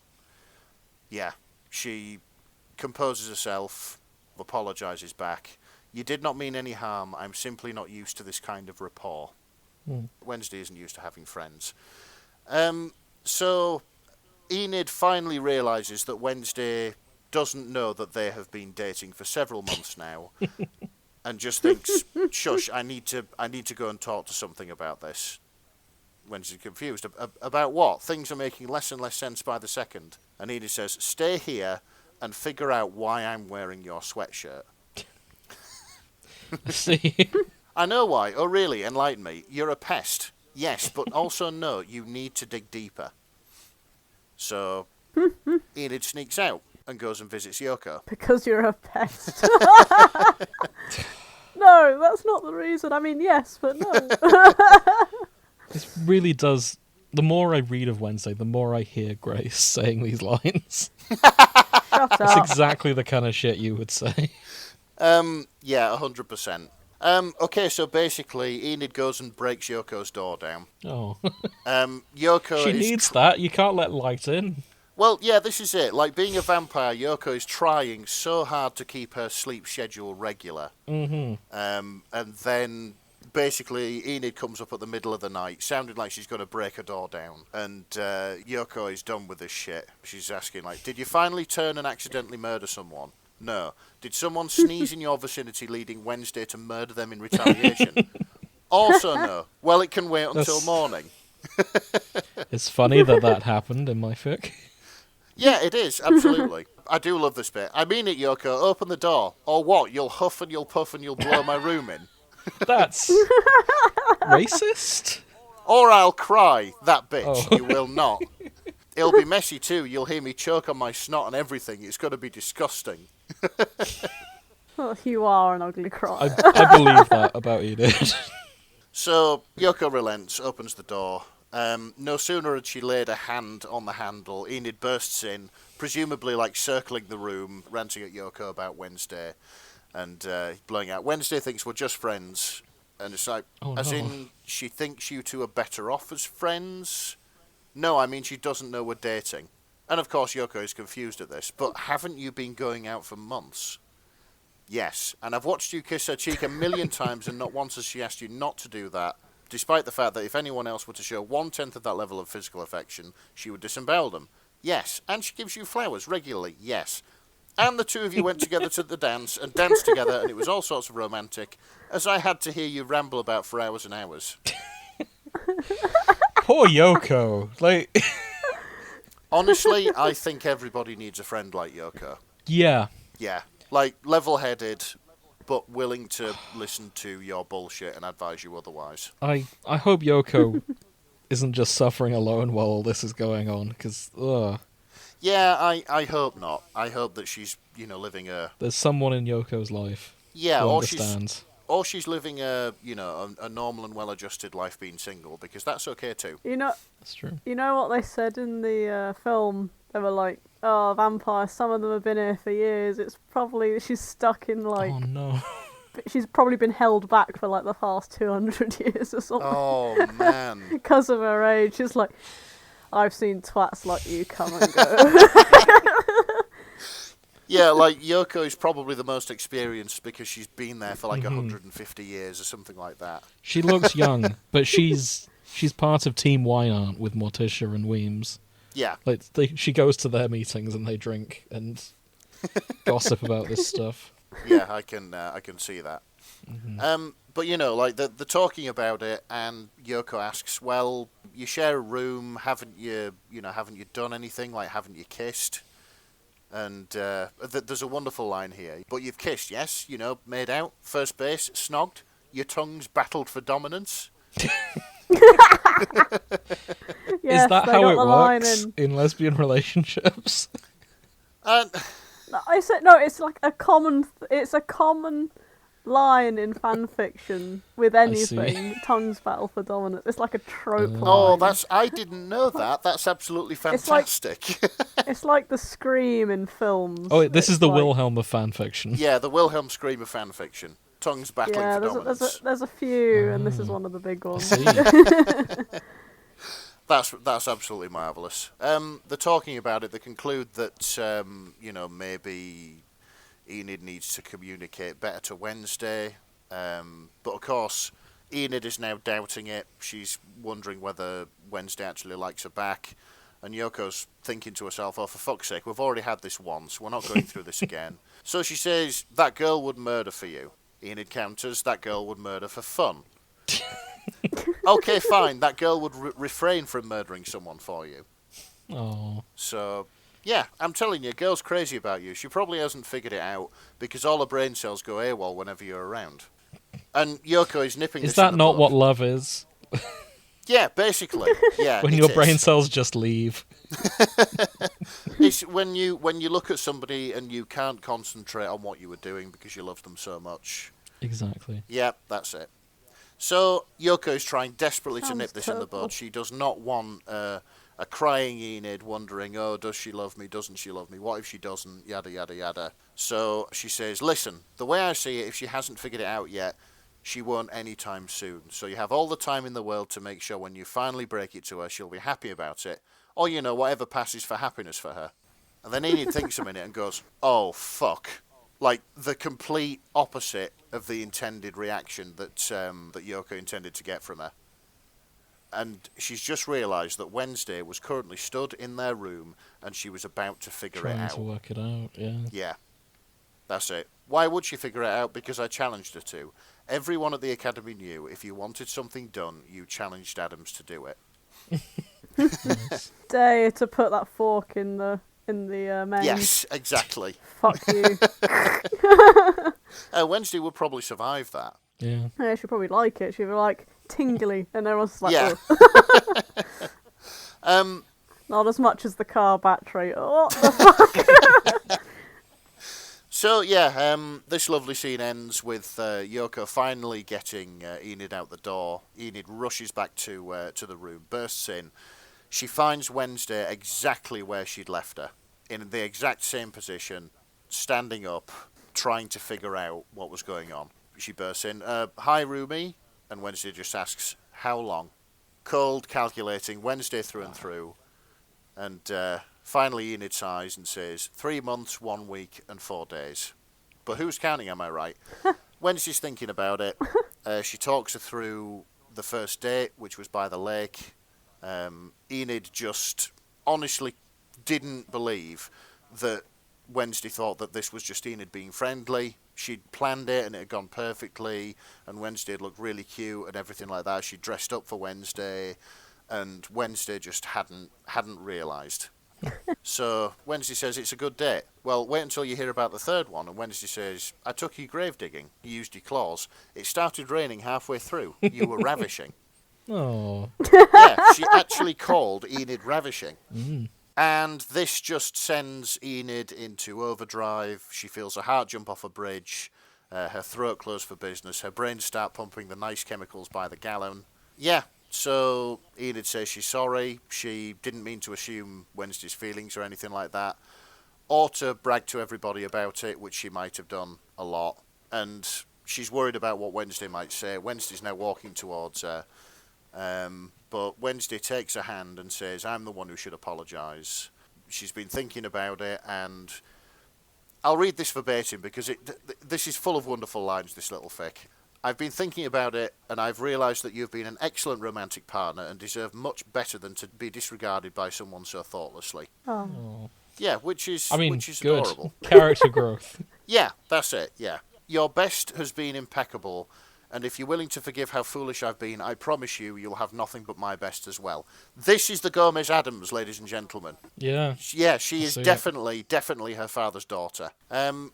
yeah, she composes herself, apologises back. "You did not mean any harm. I'm simply not used to this kind of rapport." Wednesday isn't used to having friends. So Enid finally realises that Wednesday doesn't know that they have been dating for several months now, and just thinks, "Shush, I need to go and talk to something about this." Wednesday's confused. About what? Things are making less and less sense by the second. And Enid says, "Stay here and figure out why I'm wearing your sweatshirt." See? "I know why. Oh, really? Enlighten me. You're a pest." "Yes, but also no, you need to dig deeper." So Enid sneaks out and goes and visits Yoko. Because you're a pest. No, that's not the reason. I mean, yes, but no. This really does... The more I read of Wednesday, the more I hear Grace saying these lines. Shut That's up. exactly the kind of shit you would say. Yeah, 100%. Okay, so basically, Enid goes and breaks Yoko's door down. Oh. Yoko She is needs that. You can't let light in. Well, yeah, this is it. Like, being a vampire, Yoko is trying so hard to keep her sleep schedule regular. Mm-hmm. And then basically, Enid comes up at the middle of the night, sounding like she's going to break a door down. And Yoko is done with this shit. She's asking, like, did you finally turn and accidentally murder someone? No. Did someone sneeze in your vicinity leading Wednesday to murder them in retaliation? Also no. Well, it can wait until morning. It's funny that happened in my fic. Yeah, it is, absolutely. I do love this bit. I mean it, Yoko. Open the door. Or what? You'll huff and you'll puff and you'll blow my room in. That's racist? Or I'll cry. That bitch. Oh. You will not. It'll be messy too. You'll hear me choke on my snot and everything. It's going to be disgusting. Oh, you are an ugly cry. I believe that about Enid. So, Yoko relents, opens the door. No sooner had she laid a hand on the handle, Enid bursts in, presumably like circling the room, ranting at Yoko about Wednesday, and blowing out. Wednesday thinks we're just friends, and it's like, in she thinks you two are better off as friends? No, I mean she doesn't know we're dating. And of course Yoko is confused at this, but haven't you been going out for months? Yes, and I've watched you kiss her cheek a million times and not once has she asked you not to do that, despite the fact that if anyone else were to show 1/10 of that level of physical affection, she would disembowel them. Yes, and she gives you flowers regularly, yes. And the two of you went together to the dance and danced together and it was all sorts of romantic, as I had to hear you ramble about for hours and hours. Poor Yoko. Like, honestly, I think everybody needs a friend like Yoko. yeah. Yeah, like level-headed, but willing to listen to your bullshit and advise you otherwise. I hope Yoko isn't just suffering alone while all this is going on, because, Yeah, I hope not. I hope that she's, living a... there's someone in Yoko's life who understands. Or she's living a normal and well-adjusted life being single, because that's okay too. That's true. You know what they said in the film? They were like, oh, vampires, some of them have been here for years. It's probably, she's stuck in like... Oh, no. She's probably been held back for like the past 200 years or something. Oh, man. Because of her age. She's like, I've seen twats like you come and go. Yeah, like Yoko is probably the most experienced because she's been there for like 150 years or something like that. She looks young, but she's part of Team Wine with Morticia and Weems. Yeah. Like she goes to their meetings and they drink and gossip about this stuff. Yeah, I can see that. Mm-hmm. But like they're talking about it, and Yoko asks, "Well, you share a room, haven't you? Haven't you done anything? Like, haven't you kissed?" And there's a wonderful line here. But you've kissed, yes? Made out, first base, snogged. Your tongues battled for dominance. Yes, is that they how got it the line works in lesbian relationships? No, I said no. It's like a common. It's a common line in fan fiction with anything. Tongues battle for dominance. It's like a trope. Oh, line. I didn't know that. That's absolutely fantastic. It's like the scream in films. Oh, this is the like, Wilhelm of fan fiction. Yeah, the Wilhelm scream of fan fiction. Tongues battling for dominance. There's a few, and this is one of the big ones. That's absolutely marvellous. They're talking about it. They conclude that maybe Enid needs to communicate better to Wednesday. But of course, Enid is now doubting it. She's wondering whether Wednesday actually likes her back. And Yoko's thinking to herself, oh, for fuck's sake, we've already had this once. We're not going through this again. So she says, that girl would murder for you. Enid counters, that girl would murder for fun. Okay, fine. That girl would refrain from murdering someone for you. Oh. So, yeah, I'm telling you, girl's crazy about you. She probably hasn't figured it out because all her brain cells go AWOL whenever you're around. And Yoko is nipping this Is that in the not bud. what love is? Yeah, basically. Yeah. When your brain cells just leave. It's when you look at somebody and you can't concentrate on what you were doing because you love them so much. Exactly. Yeah, that's it. So Yoko is trying desperately to nip this in the terrible. bud. She does not want a crying Enid wondering, oh, does she love me, doesn't she love me, what if she doesn't, yada, yada, yada. So she says, listen, the way I see it, if she hasn't figured it out yet, she won't anytime soon. So you have all the time in the world to make sure when you finally break it to her, she'll be happy about it. Or, whatever passes for happiness for her. And then Enid thinks a minute and goes, oh, fuck. Like, the complete opposite of the intended reaction that Yoko intended to get from her. And she's just realised that Wednesday was currently stood in their room and she was about to figure it Trying out. to work it out, yeah. Yeah, that's it. Why would she figure it out? Because I challenged her to. Everyone at the Academy knew if you wanted something done, you challenged Addams to do it. Nice. Dare you to put that fork in the main. Yes, exactly. Fuck you. Wednesday would probably survive that. Yeah. Yeah, she'd probably like it. She'd be like, tingly. And everyone's like, Yeah. oh. Not as much as the car battery. Oh, what the So, yeah, this lovely scene ends with Yoko finally getting Enid out the door. Enid rushes back to the room, bursts in. She finds Wednesday exactly where she'd left her, in the exact same position, standing up, trying to figure out what was going on. She bursts in, "Hi, Rumi," and Wednesday just asks, "How long?" Cold, calculating, Wednesday through and through, and finally Enid sighs and says, 3 months, 1 week, and 4 days. But who's counting, am I right? Wednesday's thinking about it. She talks her through the first date, which was by the lake. Enid just honestly didn't believe that Wednesday thought that this was just Enid being friendly. She'd planned it and it had gone perfectly, and Wednesday had looked really cute and everything like that. She dressed up for Wednesday, and Wednesday just hadn't realised. So Wednesday says it's a good date. Well, wait until you hear about the third one. And Wednesday says, "I took you grave digging. You used your claws. It started raining halfway through. You were ravishing." Oh. Yeah, she actually called Enid ravishing. Mm. And this just sends Enid into overdrive. She feels her heart jump off a bridge. Her throat close for business. Her brain start pumping the nice chemicals by the gallon. Yeah. So Enid says she's sorry. She didn't mean to assume Wednesday's feelings or anything like that, or to brag to everybody about it, which she might have done a lot. And she's worried about what Wednesday might say. Wednesday's now walking towards her, but Wednesday takes her hand and says, "I'm the one who should apologise." She's been thinking about it, and I'll read this verbatim because this is full of wonderful lines, this little fic. "I've been thinking about it, and I've realised that you've been an excellent romantic partner and deserve much better than to be disregarded by someone so thoughtlessly." Oh. Oh. Yeah, which is Good. adorable. Character growth. Yeah, that's it, yeah. "Your best has been impeccable, and if you're willing to forgive how foolish I've been, I promise you'll have nothing but my best as well." This is the Gomez Addams, ladies and gentlemen. Yeah. Yeah, she is see it. definitely her father's daughter.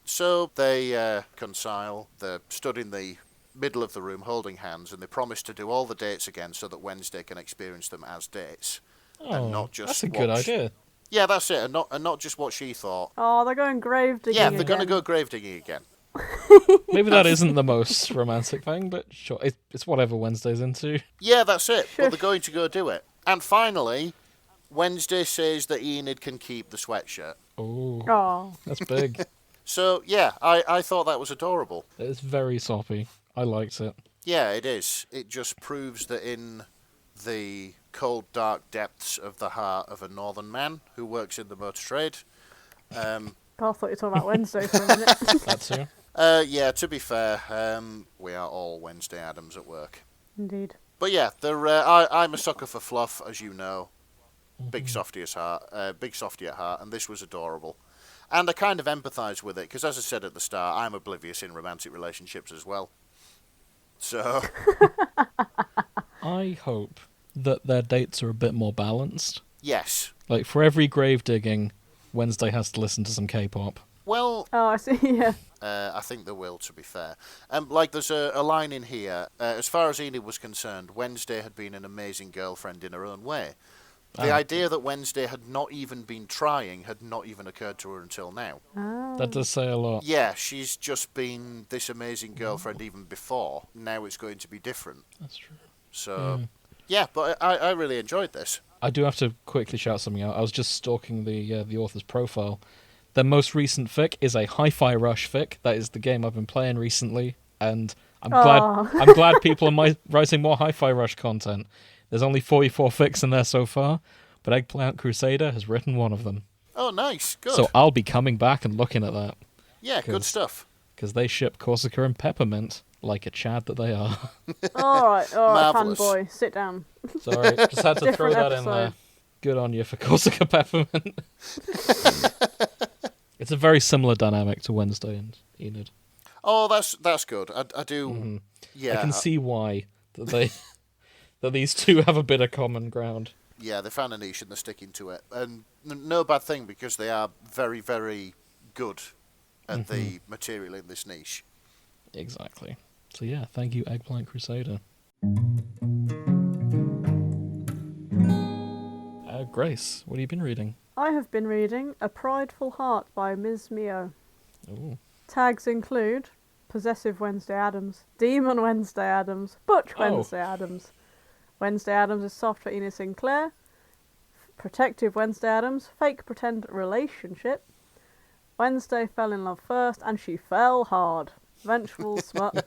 So they reconcile. They're stood in the middle of the room holding hands, and they promise to do all the dates again so that Wednesday can experience them as dates. Oh, And not just that's a good idea. Yeah, that's it, and not just what she thought. Oh, they're going grave digging. Yeah, they're going to again. go grave digging again. Maybe that isn't the most romantic thing, but sure, it's whatever Wednesday's into. Yeah, that's it, but Shush. they're going to go do it. And finally, Wednesday says that Enid can keep the sweatshirt. Oh, Oh. that's big. So, yeah, I thought that was adorable. It's very soppy. I liked it. Yeah, it is. It just proves that in the cold, dark depths of the heart of a northern man who works in the motor trade. God, I thought you were talking about Wednesday for a minute. That's too. Yeah, to be fair, we are all Wednesday Addams at work. Indeed. But yeah, I'm a sucker for fluff, as you know. Big softy at heart, and this was adorable. And I kind of empathise with it, because as I said at the start, I'm oblivious in romantic relationships as well. So... I hope that their dates are a bit more balanced. Yes. Like, for every grave digging, Wednesday has to listen to some K-pop. Well... Oh, I see, yeah. I think there will, to be fair. There's a line in here. As far as Enid was concerned, Wednesday had been an amazing girlfriend in her own way. The idea that Wednesday had not even been trying had not even occurred to her until now. Oh. That does say a lot. Yeah, she's just been this amazing girlfriend even before. Now it's going to be different. That's true. So, yeah, but I really enjoyed this. I do have to quickly shout something out. I was just stalking the author's profile. Their most recent fic is a Hi-Fi Rush fic. That is the game I've been playing recently, and I'm glad people are writing more Hi-Fi Rush content. There's only 44 fics in there so far, but Eggplant Crusader has written one of them. Oh, nice. Good. So I'll be coming back and looking at that. Yeah, good stuff. Because they ship Corsica and peppermint, like a Chad that they are. All right, Marvellous. fanboy, sit down. Sorry, just had to throw Different that in there. episode. Good on you for Corsica peppermint. It's a very similar dynamic to Wednesday and Enid. Oh, that's good. I do. Mhm. Yeah, I can see why that these two have a bit of common ground. Yeah, they found a niche and they're sticking to it, and no bad thing because they are very, very good at the material in this niche. Exactly. So yeah, thank you, Eggplant Crusader. Grace, what have you been reading? I have been reading A Prideful Heart by MsMio. Ooh. Tags include Possessive Wednesday Addams, Demon Wednesday Addams, Butch Wednesday Addams. Wednesday Addams is soft for Enid Sinclair. Protective Wednesday Addams, fake pretend relationship. Wednesday fell in love first and she fell hard. Vengeful smut.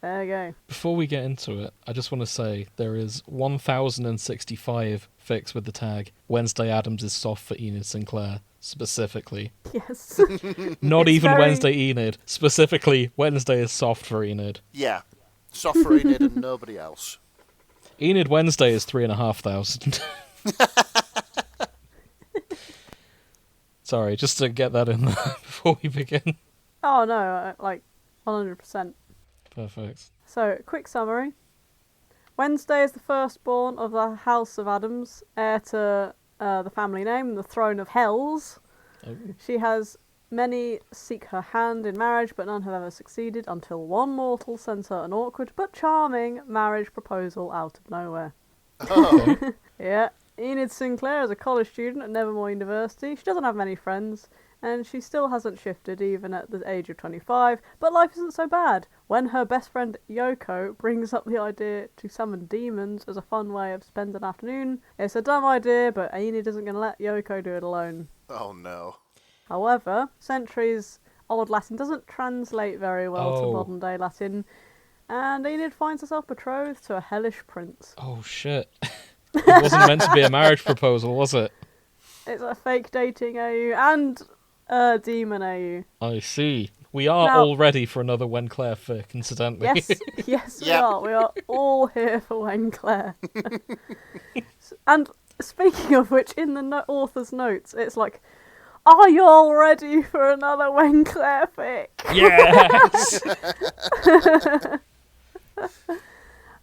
There you go. Before we get into it, I just want to say there is 1,065 fics with the tag Wednesday Addams is soft for Enid Sinclair, specifically. Yes. Not It's even very- Wednesday Enid, specifically Wednesday is soft for Enid. Yeah, soft for Enid and nobody else. Enid Wednesday is 3,500. Sorry, just to get that in there before we begin. Oh no, like 100%. Perfect. So, quick summary. Wednesday is the firstborn of the House of Addams, heir to the family name and the throne of Hells. Oh. She has many seek her hand in marriage, but none have ever succeeded until one mortal sends her an awkward but charming marriage proposal out of nowhere. Oh, Yeah, Enid Sinclair is a college student at Nevermore University. She doesn't have many friends, and she still hasn't shifted even at the age of 25, but life isn't so bad when her best friend Yoko brings up the idea to summon demons as a fun way of spending an afternoon. It's a dumb idea, but Enid isn't going to let Yoko do it alone. oh no. However, centuries old Latin doesn't translate very well to modern day Latin, and Enid finds herself betrothed to a hellish prince. Oh shit. It wasn't meant to be a marriage proposal, was it? It's a fake dating AU and a demon AU. I see. We are Now- all ready for another Wenclair fic, incidentally. Yes, yes, we Yep. are. We are all here for Wenclair. And speaking of which, in the author's notes, it's like, are you all ready for another Wenclair fic? Yes!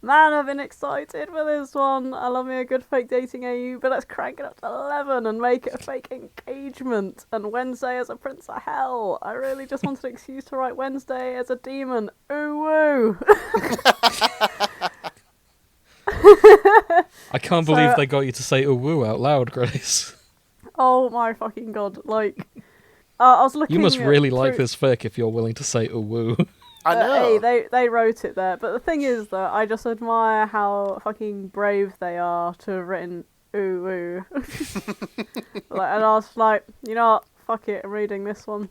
Man, I've been excited for this one. I love me a good fake dating AU, but let's crank it up to 11 and make it a fake engagement. And Wednesday as a prince of hell. I really just wanted an excuse to write Wednesday as a demon. Ooh woo! I can't believe they got you to say ooh woo out loud, Grace. Oh my fucking god! Like, I was looking. You must at really like through- this fic if you're willing to say ooh woo. I know. Hey, they wrote it there, but the thing is that I just admire how fucking brave they are to have written ooh woo. Like, and I was like, you know what? Fuck it, I'm reading this one.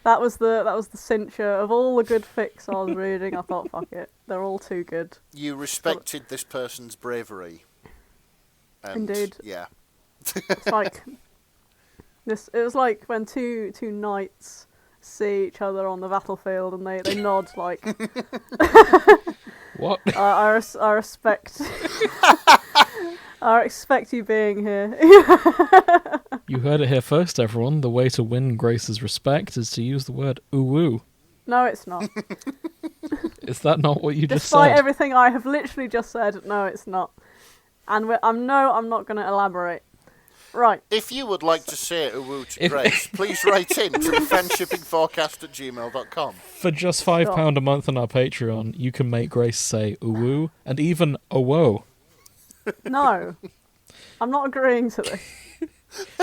That was the cincher of all the good fics I was reading. I thought, fuck it, they're all too good. You respected this person's bravery. And, Indeed. Yeah. It's like this. It was like when two knights see each other on the battlefield and they nod like. What? I respect. I expect you being here. You heard it here first, everyone. The way to win Grace's respect is to use the word ooh woo. No, it's not. Is that not what you just Despite said? everything I have literally just said, no, it's not. And I'm not going to elaborate. Right. If you would like to say ooh to If- Grace, please write in to the friendshippingforecast@gmail.com. For just £5 a month on our Patreon, you can make Grace say ooh woo and even oh whoa. No. I'm not agreeing to this.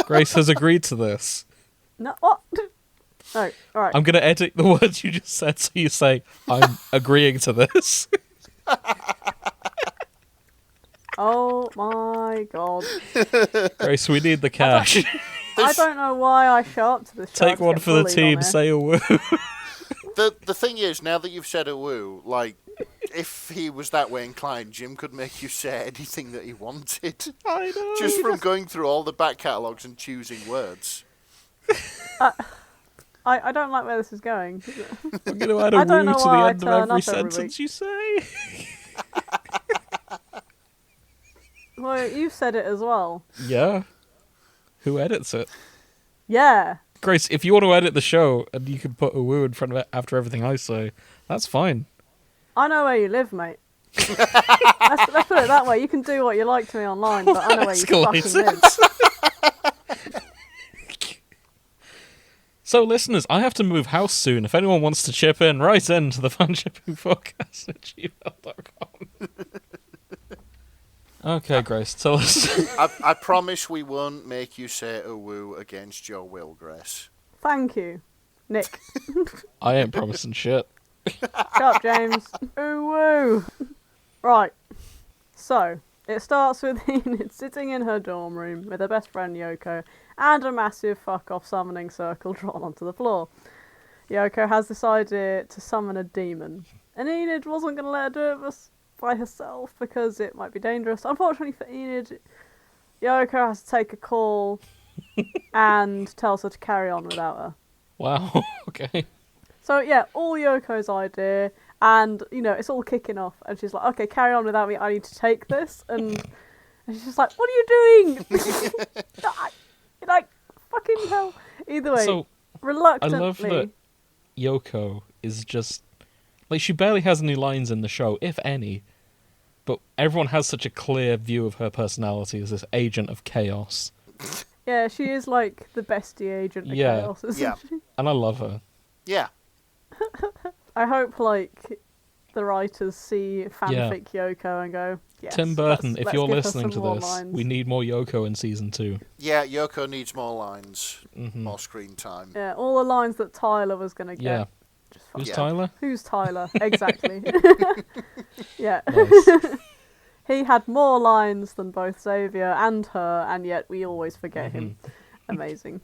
Grace has agreed to this. No. What? No. All right. I'm going to edit the words you just said so you say, I'm agreeing to this. Oh my god. Grace, we need the cash. I don't know why I show up to this. show Take to one get for the bullied team, on here. say ooh woo. The thing is, now that you've said ooh, like, if he was that way inclined, Jim could make you say anything that he wanted. I know. Just from going through all the back catalogues and choosing words. I don't like where this is going. I'm going to add a I don't woo know to the why I end of turn every up every sentence week. you say. Well, you said it as well. Yeah. Who edits it? Yeah. Grace, if you want to edit the show and you can put a woo in front of it after everything I say, that's fine. I know where you live, mate. let's put it that way. You can do what you like to me online, but I know where you fucking live. So, listeners, I have to move house soon. If anyone wants to chip in, write in to the fanshippingpodcast@gmail.com. Okay, Grace, tell us. I promise we won't make you say a woo against your will, Grace. Thank you, Nick. I ain't promising shit. Shut up, James. Ooh woo. Right. So, it starts with Enid sitting in her dorm room with her best friend Yoko and a massive fuck-off summoning circle drawn onto the floor. Yoko has this idea to summon a demon, and Enid wasn't going to let her do it by herself because it might be dangerous. Unfortunately for Enid, Yoko has to take a call and tells her to carry on without her. Wow, okay. So yeah, all Yoko's idea, and you know, it's all kicking off, and she's like, okay, carry on without me, I need to take this, and she's just like, what are you doing? You're like, fucking hell. Either way, So, reluctantly. I love that Yoko is just... Like, she barely has any lines in the show, if any, but everyone has such a clear view of her personality as this agent of chaos. Yeah, she is like the bestie agent of Yeah. chaos, isn't Yeah. she? And I love her. Yeah. I hope, like, the writers see fanfic Yoko and go, yes, Tim Burton, if let's you're give her listening to some more this, lines. we need more Yoko in season 2. Yeah, Yoko needs more lines, Mm-hmm. more screen time. Yeah, all the lines that Tyler was going to get. Yeah. Just Who's Yeah. Tyler? Who's Tyler? Exactly. Yeah. Nice. He had more lines than both Xavier and her, and yet we always forget him. Amazing.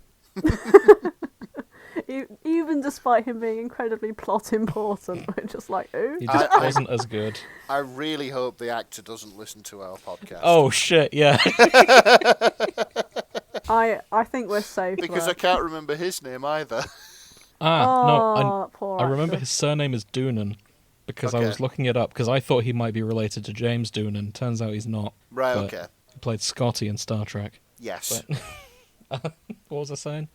Even despite him being incredibly plot important, we're just like, ooh. He just wasn't as good. I really hope the actor doesn't listen to our podcast. Oh, shit, yeah. I think we're safe. Because though. I can't remember his name either. that poor I remember actor. his surname is Doonan, because I Okay. was looking it up, because I thought he might be related to James Doonan. Turns out he's not. Right, But okay. He played Scotty in Star Trek. Yes. What was I saying?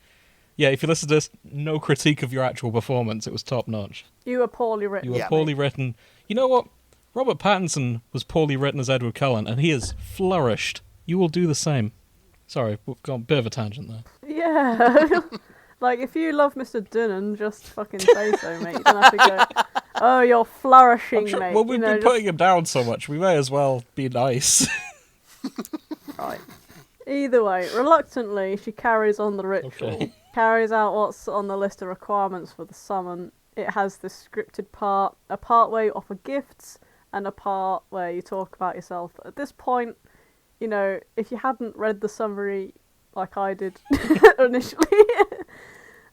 Yeah, if you listen to this, no critique of your actual performance. It was top notch. You were poorly written. You were Yeah. poorly written. You know what? Robert Pattinson was poorly written as Edward Cullen, and he has flourished. You will do the same. Sorry, we've gone a bit of a tangent there. Yeah. Like, if you love Mr. Dunnan, just fucking say so, mate. You don't have to go, oh, you're flourishing, Sure, mate. well, we've you know, been putting him down so much, we may as well be nice. Right. Either way, reluctantly, she carries on the ritual. Okay. Carries out what's on the list of requirements for the summon. It has this scripted part, a part where you offer gifts, and a part where you talk about yourself. At this point, you know, if you hadn't read the summary like I did initially,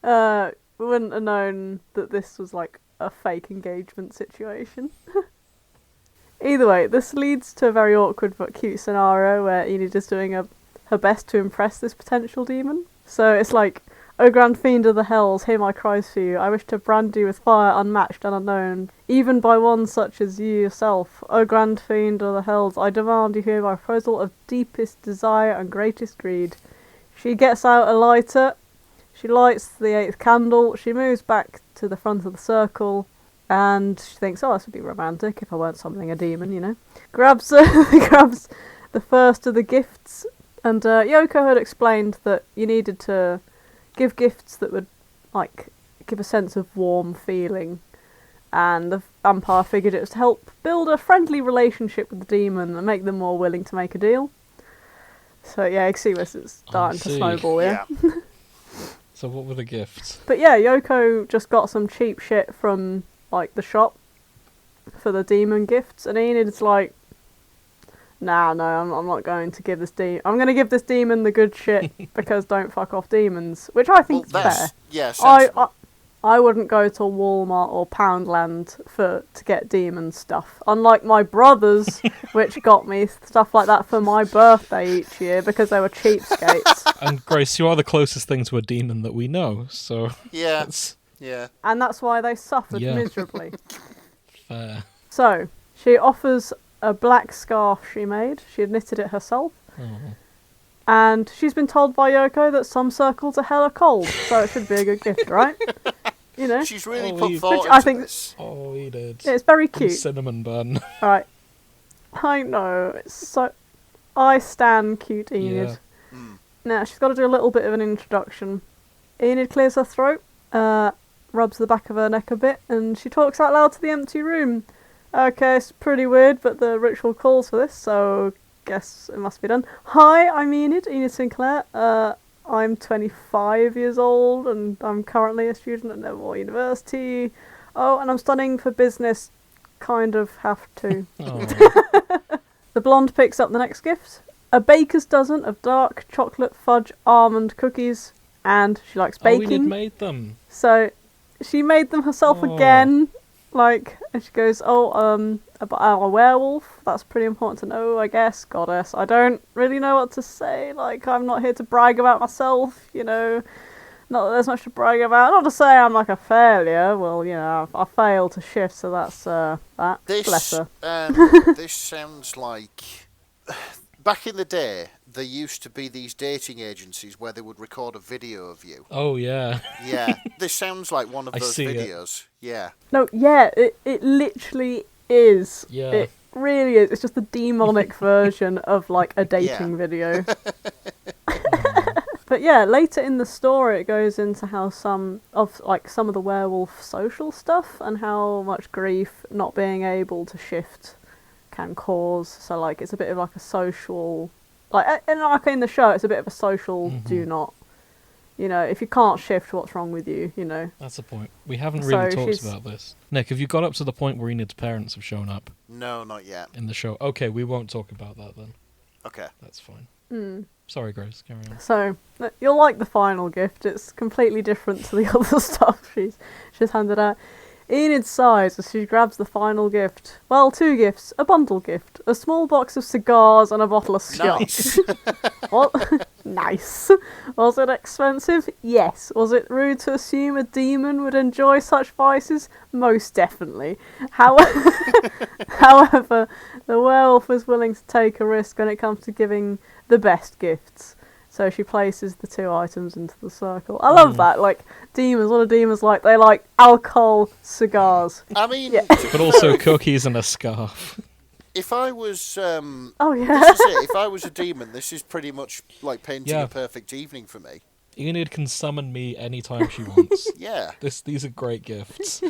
we wouldn't have known that this was like a fake engagement situation. Either way, this leads to a very awkward but cute scenario where Enid is doing her best to impress this potential demon. So it's like, O grand fiend of the hells, hear my cries for you. I wish to brand you with fire unmatched and unknown, even by one such as you yourself. O grand fiend of the hells, I demand you hear my proposal of deepest desire and greatest greed. She gets out a lighter, she lights the 8th candle, she moves back to the front of the circle, and she thinks, oh, this would be romantic if I weren't summoning a demon, you know. Grabs the first of the gifts, and Yoko had explained that you needed to give gifts that would, like, give a sense of warm feeling, and the vampire figured it was to help build a friendly relationship with the demon and make them more willing to make a deal. So yeah, you can see this is starting to see. snowball, yeah. So what were the gifts? But yeah, Yoko just got some cheap shit from, like, the shop for the demon gifts, and Enid's like, nah, no, I'm not going to give this demon. I'm going to give this demon the good shit because don't fuck off demons, which I think is fair. Yeah, sensible. I wouldn't go to Walmart or Poundland to get demon stuff. Unlike my brothers, which got me stuff like that for my birthday each year because they were cheapskates. And Grace, you are the closest thing to a demon that we know, so... Yeah, That's yeah. And that's why they suffered Yeah. miserably. fair. So, she offers a black scarf she made. She had knitted it herself. Oh. And she's been told by Yoko that some circles are hella cold, so it should be a good gift, right? You know? She's really Oh, put you- thought Which into I think- this. Oh, he did. Yeah, it's very And cute. cinnamon bun. Right. I know, it's so... I stan cute Enid. Yeah. Now, she's got to do a little bit of an introduction. Enid clears her throat, rubs the back of her neck a bit, and she talks out loud to the empty room. Okay, it's pretty weird, but the ritual calls for this, so guess it must be done. Hi, I'm Enid Sinclair. I'm 25 years old, and I'm currently a student at Nevermore University. Oh, and I'm studying for business. Kind of have to. Oh. The blonde picks up the next gift. A baker's dozen of dark chocolate fudge almond cookies, and she likes Oh, Enid baking. made them. So she made them herself Oh. again. And she goes, about our werewolf. That's pretty important to know, I guess. Goddess. I don't really know what to say. I'm not here to brag about myself, you know. Not that there's much to brag about. Not to say I'm like a failure. Well, you know, I failed to shift, so that's that. Bless her. This sounds like... Back in the day, there used to be these dating agencies where they would record a video of you. Oh, yeah. Yeah, this sounds like one of I those see it. videos. Yeah. No, yeah, it literally is. Yeah. It really is. It's just the demonic version of like a dating Yeah. video. But yeah, later in the story it goes into how some of the werewolf social stuff and how much grief not being able to shift can cause. So it's a bit of like a social, in the show it's a bit of a social do not, you know, if you can't shift, what's wrong with you, you know. That's the point. We haven't So really talked she's- about this. Nick, have you got up to the point where Enid's parents have shown up No, not yet. in the show? Okay, we won't talk about that then. Okay. That's fine. Mm. Sorry, Grace, carry on. So you'll like the final gift. It's completely different to the other stuff she's handed out. Enid sighs as she grabs the final gift. Well, two gifts. A bundle gift. A small box of cigars and a bottle of scotch. Nice. What? Nice. Was it expensive? Yes. Was it rude to assume a demon would enjoy such vices? Most definitely. However, the werewolf is willing to take a risk when it comes to giving the best gifts. So she places the two items into the circle. I love that. Demons, what are demons like? They like alcohol, cigars. I mean, Yeah. But also cookies and a scarf. if I was... Oh, yeah. This is it. If I was a demon, this is pretty much like painting Yeah. a perfect evening for me. Enid can summon me anytime she wants. Yeah. These are great gifts.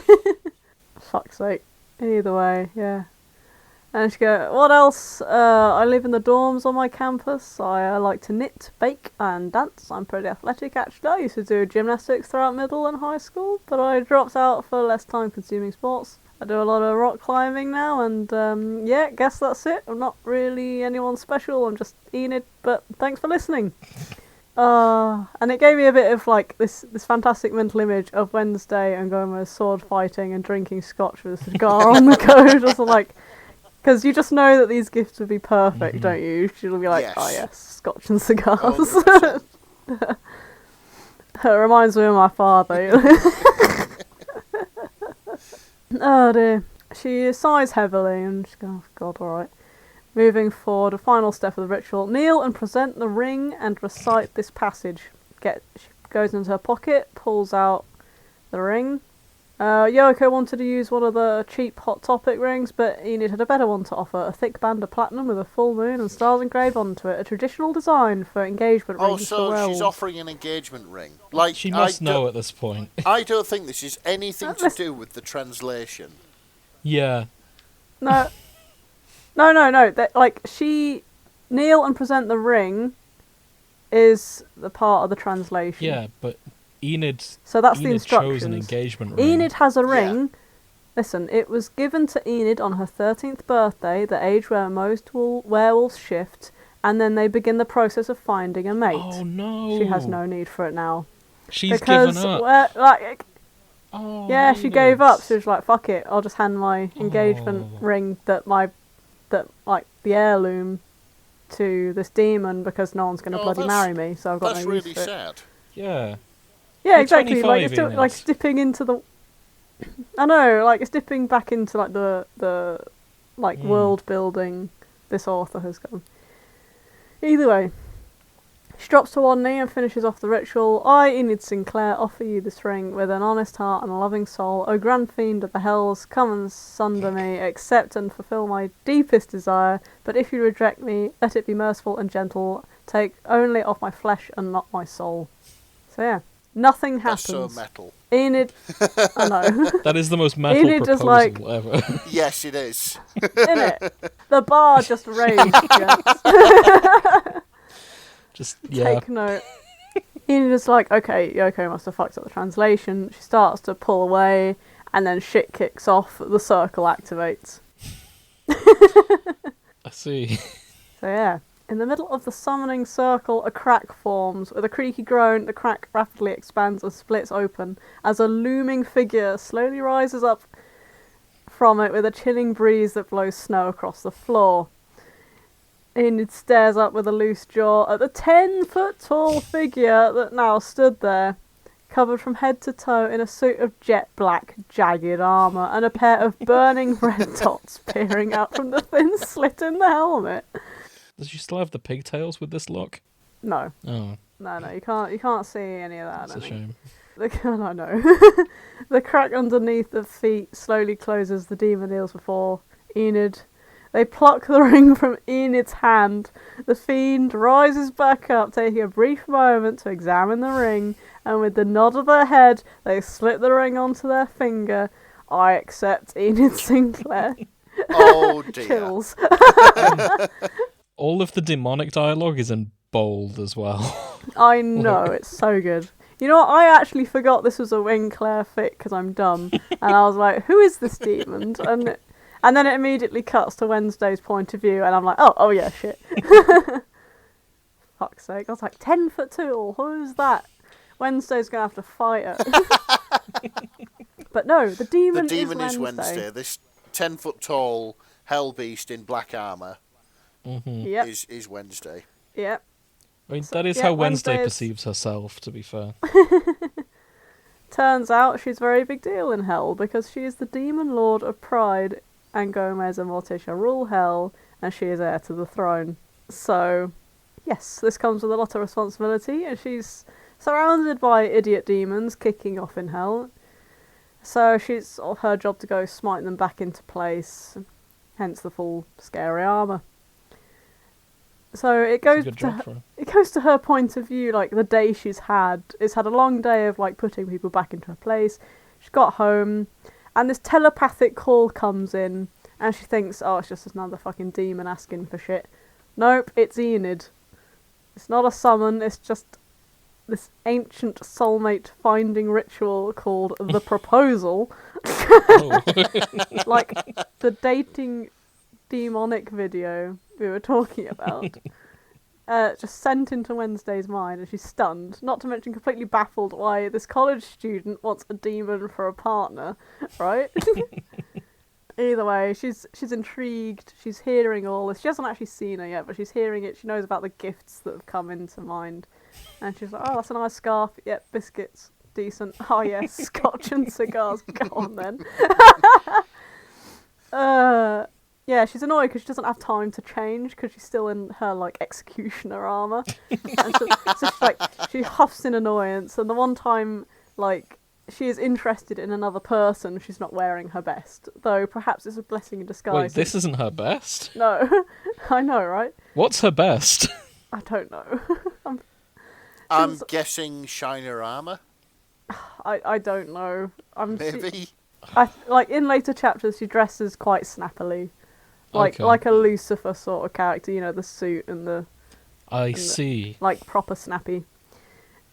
Fuck's sake. Either way, yeah. And she go, what else? I live in the dorms on my campus. I like to knit, bake, and dance. I'm pretty athletic, actually. I used to do gymnastics throughout middle and high school, but I dropped out for less time-consuming sports. I do a lot of rock climbing now, and yeah, guess that's it. I'm not really anyone special. I'm just Enid, but thanks for listening. And it gave me a bit of this fantastic mental image of Wednesday and going sword fighting and drinking scotch with a cigar on the go, just because you just know that these gifts would be perfect, don't you? She'll be like, Yes. oh yes, scotch and cigars. 100%. It reminds me of my father. Oh dear. She sighs heavily and she goes, oh god, alright. Moving forward, a final step of the ritual. Kneel and present the ring and recite this passage. She goes into her pocket, pulls out the ring. Yoko wanted to use one of the cheap Hot Topic rings, but Enid had a better one to offer. A thick band of platinum with a full moon and stars engraved onto it. A traditional design for engagement rings for So werewolves. she's offering an engagement ring. She must know at this point. I don't think this is anything to do with the translation. Yeah. No. She kneel and present the ring is the part of the translation. Yeah, but Enid... So that's the Enid instructions. chose an engagement ring. Enid has a Yeah. ring. Listen, it was given to Enid on her 13th birthday, the age where most werewolves shift, and then they begin the process of finding a mate. Oh no! She has no need for it now. She's because given up. Oh, Yeah, she gave up. Enid. She was like, "Fuck it, I'll just hand my engagement ring that the heirloom to this demon because no one's gonna bloody marry me, so I've got That's no use really for it." sad. Yeah. Yeah, You're exactly. Like 25, it's still, like Enid. it's dipping into the. I know, like it's dipping back into like the world building this author has done. Either way, she drops to one knee and finishes off the ritual. I, Enid Sinclair, offer you this ring with an honest heart and a loving soul. O grand fiend of the hells, come and sunder me, accept and fulfill my deepest desire. But if you reject me, let it be merciful and gentle. Take only of my flesh and not my soul. So yeah, nothing happens. That's so metal. Enid, I know. That is the most metal Enid proposal just like, ever. Yes, it is. innit? The bar just raised, gents. Just, yeah. Take note. Enid is like, okay, Yoko must have fucked up the translation. She starts to pull away, and then shit kicks off. The circle activates. I see. So yeah. In the middle of the summoning circle, a crack forms. With a creaky groan, the crack rapidly expands and splits open as a looming figure slowly rises up from it with a chilling breeze that blows snow across the floor. Enid stares up with a loose jaw at the 10-foot-tall figure that now stood there, covered from head to toe in a suit of jet black, jagged armour and a pair of burning red dots peering out from the thin slit in the helmet. Does she still have the pigtails with this look? No. Oh, No, you can't see any of that. that's a shame. I know. The crack underneath the feet slowly closes. The demon kneels before Enid. They pluck the ring from Enid's hand. The fiend rises back up, taking a brief moment to examine the ring, and with the nod of their head, they slip the ring onto their finger. I accept Enid Sinclair. Oh dear. Chills. All of the demonic dialogue is in bold as well. I know, it's so good. You know what, I actually forgot this was a Wenclair fic because I'm dumb. And I was like, who is this demon? And then it immediately cuts to Wednesday's point of view, and I'm like, oh yeah, shit. Fuck's sake. I was like, 10 foot tall, who's that? Wednesday's going to have to fight it. But no, the demon is Wednesday. This 10-foot tall hell beast in black armour Yep. is Wednesday. Yep. I mean, that is yeah, how Wednesday Wednesday is- perceives herself, to be fair. Turns out she's a very big deal in hell because she is the demon lord of pride, and Gomez and Morticia rule hell, and she is heir to the throne. So, yes, this comes with a lot of responsibility, and she's surrounded by idiot demons kicking off in hell. So she's her job to go smite them back into place, hence the full scary armour. So it goes It's a good to job her, for her. it goes to her point of view, like the day she's had. It's had a long day of like putting people back into her place. She's got home, and this telepathic call comes in, and she thinks, oh, it's just another fucking demon asking for shit. Nope, it's Enid. It's not a summon, it's just this ancient soulmate finding ritual called the proposal. Oh. Like the dating demonic video we were talking about. Just sent into Wednesday's mind, and she's stunned, not to mention completely baffled why this college student wants a demon for a partner, right? Either way, she's intrigued, she's hearing all this. She hasn't actually seen her yet, but she's hearing it, she knows about the gifts that have come into mind. And she's like, oh, that's a nice scarf, yep, biscuits, decent. Oh yes, scotch and cigars, go on then. Yeah, she's annoyed because she doesn't have time to change because she's still in her like executioner armor. And so she's like, she huffs in annoyance. And the one time like she is interested in another person, she's not wearing her best. Though perhaps it's a blessing in disguise. Wait, this isn't her best? No, I know, right? What's her best? I don't know. I'm guessing shiner armour. I don't know. Maybe. Like in later chapters, she dresses quite snappily. Okay. Like a Lucifer sort of character, you know, the suit and the I see. like proper snappy.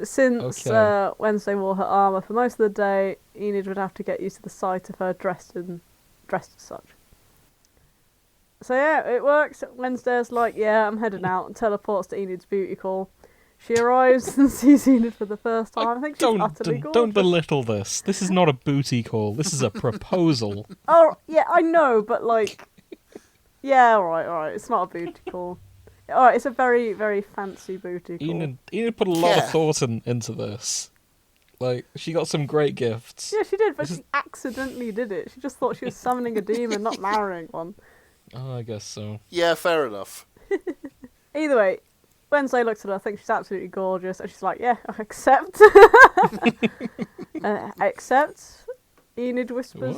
Since Okay. Wednesday wore her armour for most of the day, Enid would have to get used to the sight of her dressed as such. So yeah, it works. Wednesday's like, yeah, I'm heading out, and teleports to Enid's beauty call. She arrives and sees Enid for the first time. I think she's utterly gorgeous. Don't belittle this. This is not a booty call. This is a proposal. Oh, yeah, I know, but like... Yeah, alright. It's not a booty call. Alright, it's a very, very fancy booty call. Enid put a lot of thought into this. Like, she got some great gifts. Yeah, she did, but she accidentally did it. She just thought she was summoning a demon, not marrying one. Oh, I guess so. Yeah, fair enough. Either way, Wednesday looks at her, thinks she's absolutely gorgeous, and she's like, yeah, I accept. I accept. Enid whispers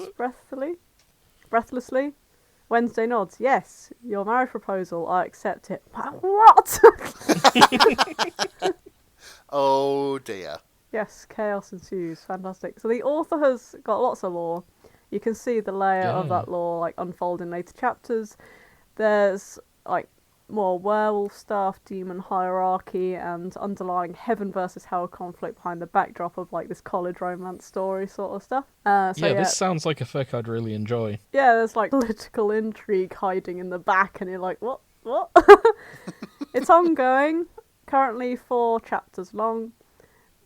breathlessly. Wednesday nods. Yes, your marriage proposal, I accept it. What? Oh dear. Yes, chaos ensues. Fantastic. So the author has got lots of lore. You can see the layer of that lore like unfold in later chapters. There's like more werewolf stuff, demon hierarchy, and underlying heaven versus hell conflict behind the backdrop of like this college romance story sort of stuff. This sounds like a fic I'd really enjoy. Yeah, there's like political intrigue hiding in the back, and you're like, what? It's ongoing. Currently 4 chapters long.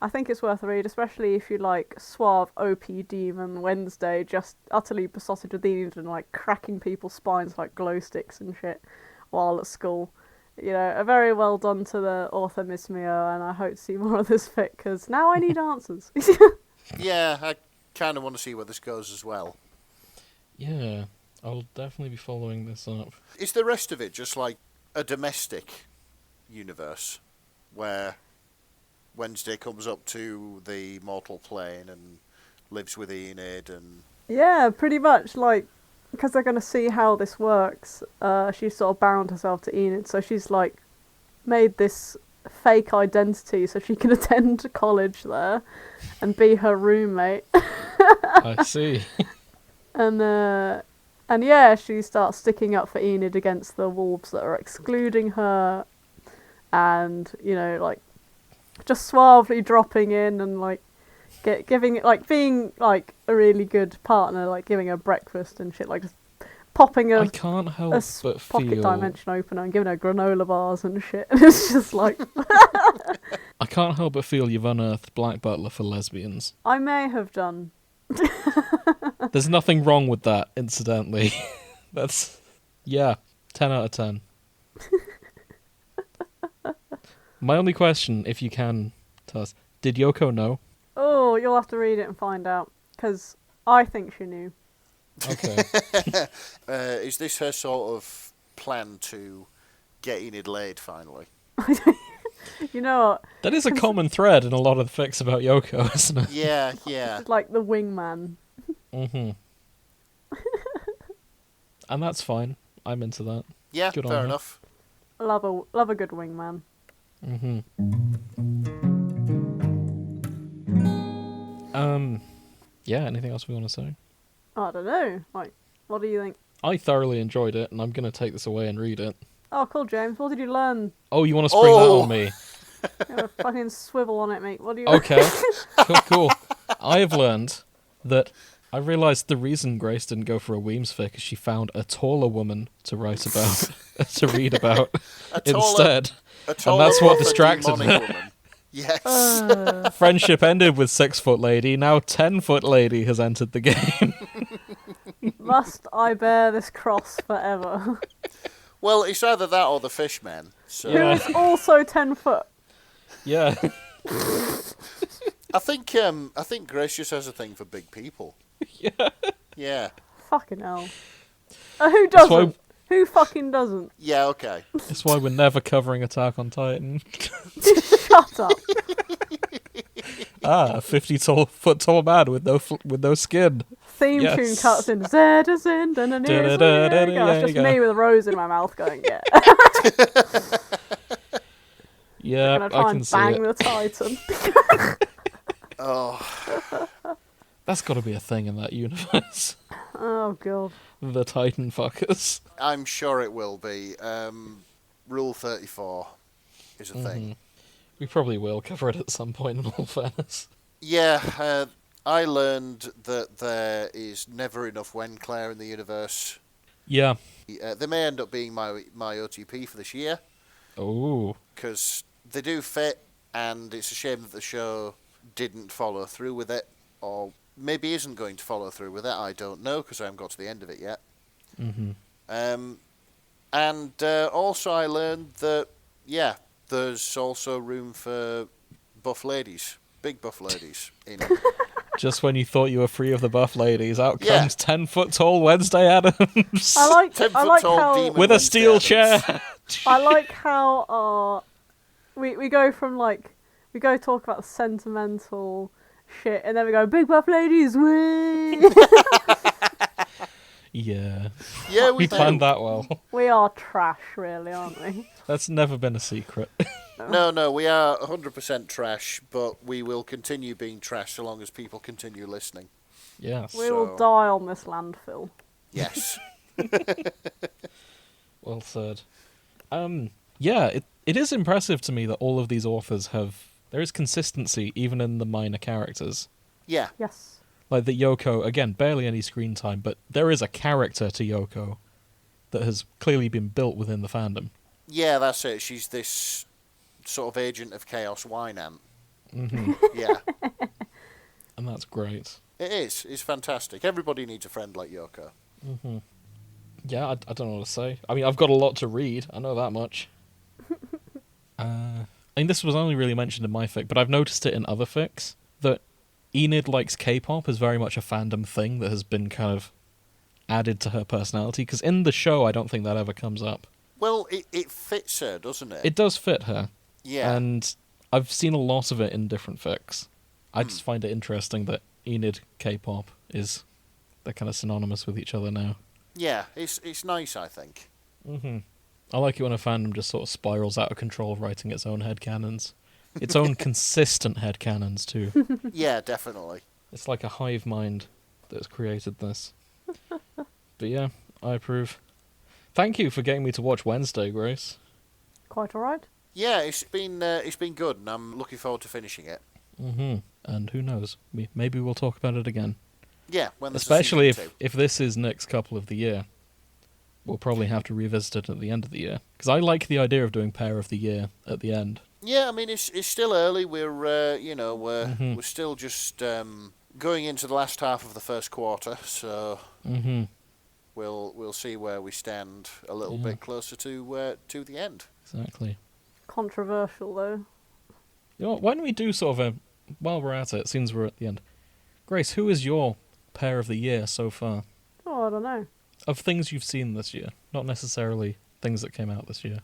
I think it's worth a read, especially if you like suave OP demon Wednesday, just utterly besotted with Enid and like cracking people's spines like glow sticks and shit while at school. You know, a very well done to the author MsMio, and I hope to see more of this fic, because now I need answers. Yeah, I kind of want to see where this goes as well. Yeah, I'll definitely be following this up. Is the rest of it just like a domestic universe where Wednesday comes up to the mortal plane and lives with Enid and... Yeah, pretty much, like, because they're going to see how this works, she's sort of bound herself to Enid, so she's, like, made this fake identity so she can attend college there and be her roommate. I see. And yeah, she starts sticking up for Enid against the wolves that are excluding her, and, you know, like, just suavely dropping in and like giving it, like being like a really good partner, like giving her breakfast and shit, like just popping I can't help but pocket feel dimension opener and giving her granola bars and shit. And it's just like I can't help but feel you've unearthed Black Butler for lesbians. I may have done. There's nothing wrong with that, incidentally. That's 10 out of 10. My only question, if you can tell us, did Yoko know? Oh, you'll have to read it and find out, because I think she knew. Okay. Is this her sort of plan to get Enid laid finally? You know what? That is a common thread in a lot of the fics about Yoko, isn't it? Yeah. It's like the wingman. Mm-hmm. And that's fine. I'm into that. Yeah, Good fair on her. enough. Love a good wingman. Mm-hmm. Yeah, anything else we want to say? I don't know. Like, what do you think? I thoroughly enjoyed it, and I'm going to take this away and read it. Oh, cool, James. What did you learn? Oh, you want to spring that on me? You have a fucking swivel on it, mate. What do you... Okay. Cool. I have learned that I realised the reason Grace didn't go for a Weems fic is she found a taller woman to write about, to read about instead. And that's what distracted her. Yes. Friendship ended with 6-foot lady. Now 10-foot lady has entered the game. Must I bear this cross forever? Well, it's either that or the Fishman. So. Yeah. Who is also 10 foot. Yeah. I think Grace just has a thing for big people. Yeah. Yeah. Fucking hell. Who doesn't? Who fucking doesn't? Yeah, okay. That's why we're never covering Attack on Titan. Shut up. A 50-foot tall man with no skin. Theme tune cuts in. Z is in. It's just me with a rose in my mouth going, yeah. Yeah, I'm gonna try I can and see bang it. the Titan. Oh. That's got to be a thing in that universe. Oh, God. The Titan fuckers. I'm sure it will be. Rule 34 is a thing. We probably will cover it at some point, in all fairness. Yeah, I learned that there is never enough Wenclair in the universe. Yeah. They may end up being my OTP for this year. Oh. Because they do fit, and it's a shame that the show didn't follow through with it, or maybe isn't going to follow through with it. I don't know, because I haven't got to the end of it yet. And also I learned that, yeah, there's also room for buff ladies, big buff ladies. Just when you thought you were free of the buff ladies, out Yeah. comes 10-foot-tall Wednesday Addams. I like 10-foot tall how demon with a Wednesday steel Addams. chair. I like how we go from like we go talk about sentimental shit and then we go big buff ladies, wee. Yeah, We do. planned that well. We are trash, really, aren't we? That's never been a secret. No, we are 100% trash, but we will continue being trash so long as people continue listening. Yes. We will die on this landfill. Yes. Well said. Yeah, it is impressive to me that all of these authors there is consistency even in the minor characters. Yeah. Yes. Like the Yoko, again, barely any screen time, but there is a character to Yoko that has clearly been built within the fandom. Yeah, that's it. She's this sort of agent of chaos wine ant. Yeah. And that's great. It is. It's fantastic. Everybody needs a friend like Yoko. Yeah, I don't know what to say. I mean, I've got a lot to read. I know that much. I mean, this was only really mentioned in my fic, but I've noticed it in other fics that Enid likes K-pop is very much a fandom thing that has been kind of added to her personality, because in the show I don't think that ever comes up. Well, it fits her, doesn't it? It does fit her. Yeah. And I've seen a lot of it in different fics. I just find it interesting that Enid K-pop they're kind of synonymous with each other now. Yeah, it's nice, I think. I like it when a fandom just sort of spirals out of control, writing its own headcanons. Its own consistent headcanons, too. Yeah, definitely. It's like a hive mind that has created this. But yeah, I approve. Thank you for getting me to watch Wednesday, Grace. Quite alright. Yeah, it's been good, and I'm looking forward to finishing it. And who knows, maybe we'll talk about it again. Yeah, when there's Especially a season two. if this is next couple of the year. We'll probably have to revisit it at the end of the year. Because I like the idea of doing pair of the year at the end. Yeah, I mean it's still early. We're we're still just going into the last half of the first quarter, so we'll see where we stand a little bit closer to the end. Exactly. Controversial, though. You know what, why don't we do sort of while we're at it, since we're at the end. Grace, who is your pair of the year so far? Oh, I don't know. Of things you've seen this year, not necessarily things that came out this year.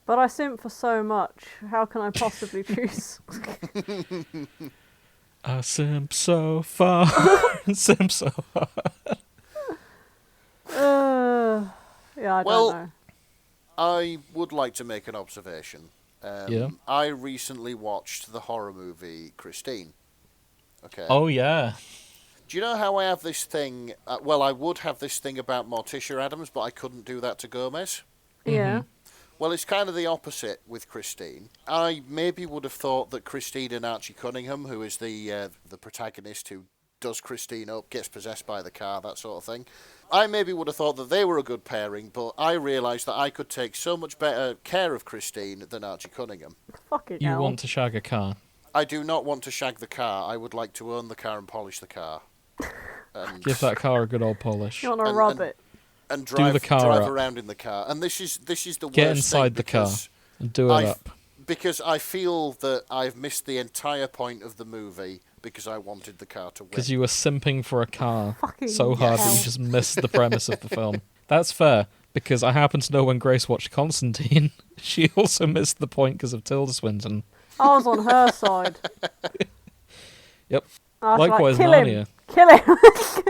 But I simp for so much. How can I possibly choose? I simp so far. Simp so hard. Yeah, I Well, don't know. I would like to make an observation. Yeah. I recently watched the horror movie Christine. Okay. Oh, yeah. Do you know how I have this thing? Well, I would have this thing about Morticia Addams, but I couldn't do that to Gomez. Yeah. Well, it's kind of the opposite with Christine. I maybe would have thought that Christine and Archie Cunningham, who is the protagonist who does Christine up, gets possessed by the car, that sort of thing. I maybe would have thought that they were a good pairing, but I realised that I could take so much better care of Christine than Archie Cunningham. Fucking You hell. want to shag a car. I do not want to shag the car. I would like to own the car and polish the car. And Give that car a good old polish. You want to and- rub and- it. and drive, the car drive up. around in the car. And this is the Get worst inside thing the car because and do it up. because I feel that I've missed the entire point of the movie because I wanted the car to win. Because you were simping for a car Fucking so hard that hell. you just missed the premise of the film. That's fair, because I happen to know when Grace watched Constantine, she also missed the point because of Tilda Swinton. I was on her side. Yep. I was Likewise, like, Narnia. Kill him!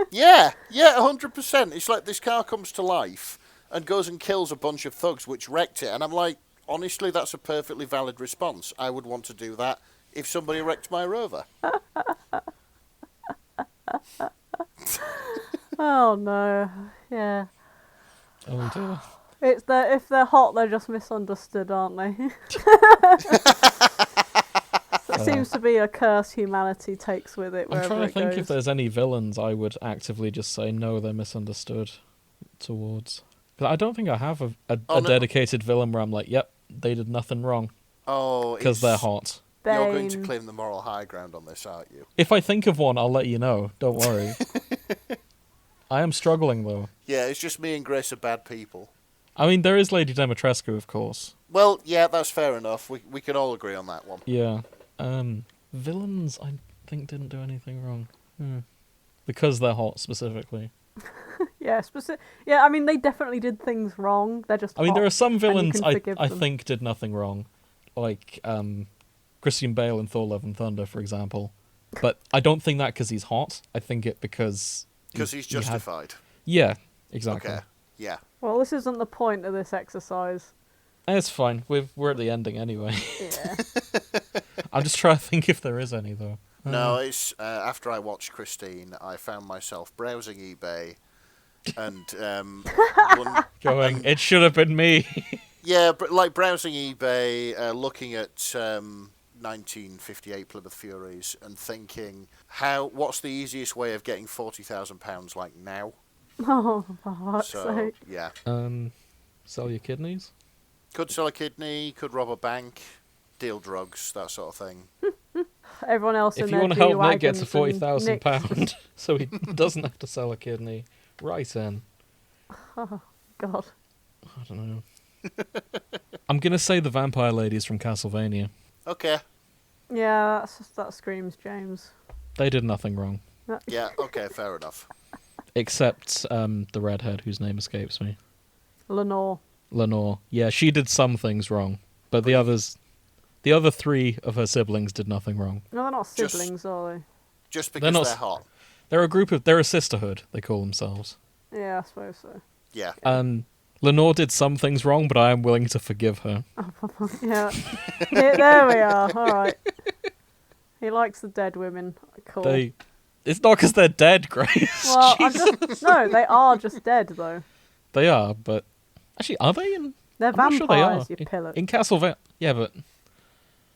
Yeah, 100%. It's like this car comes to life and goes and kills a bunch of thugs, which wrecked it. And I'm like, honestly, that's a perfectly valid response. I would want to do that if somebody wrecked my Rover. Oh no. Yeah. Oh dear. If they're hot, they're just misunderstood, aren't they? That seems to be a curse humanity takes with it. I'm Wherever trying to it think goes. if there's any villains I would actively just say no, they're misunderstood towards. But I don't think I have a Oh, no. dedicated villain where I'm like, yep, they did nothing wrong. Oh, because they're hot. You're going to Bane. claim the moral high ground on this, aren't you? If I think of one, I'll let you know. Don't worry. I am struggling, though. Yeah, it's just me and Grace are bad people. I mean, there is Lady Dimitrescu, of course. Well, yeah, that's fair enough. We can all agree on that one. Yeah. Villains, I think, didn't do anything wrong. Because they're hot, specifically. Yeah, yeah, I mean, they definitely did things wrong. They're just I mean, there are hot, some and you villains can I forgive them. think did nothing wrong. Like, Christian Bale in Thor Love and Thunder, for example. But I don't think that because he's hot. I think it because... Because he's justified. Yeah, exactly. Okay, yeah. Well, this isn't the point of this exercise. It's fine. We're at the ending anyway. Yeah. I'm just trying to think if there is any, though. No, it's after I watched Christine, I found myself browsing eBay and Going, it should have been me. yeah, but like browsing eBay, looking at 1958 Plymouth Furies and thinking, what's the easiest way of getting £40,000 like now? Oh, for fuck's So sake. yeah, Sell your kidneys? could sell a kidney, could rob a bank, deal drugs, that sort of thing. Everyone else in If you their want to help Nick get to G-wagons and £40,000 so he doesn't have to sell a kidney, write in. Oh, God. I don't know. I'm going to say the vampire ladies from Castlevania. Okay, Yeah, that screams James. They did nothing wrong. yeah, okay, fair enough. Except the redhead whose name escapes me. Lenore. Lenore. Yeah, she did some things wrong. But the other three of her siblings did nothing wrong. No, they're not siblings, are they? Just because not they're hot. They're a sisterhood, they call themselves. Yeah, I suppose so. Yeah. Lenore did some things wrong, but I am willing to forgive her. Yeah. There we are. All right. He likes the dead women. Cool. It's not because they're dead, Grace. Well, Jesus. no, they are just dead though. They are, but actually, are they? They're I'm not vampires, sure they are. you pillow. In Castlevania, yeah, but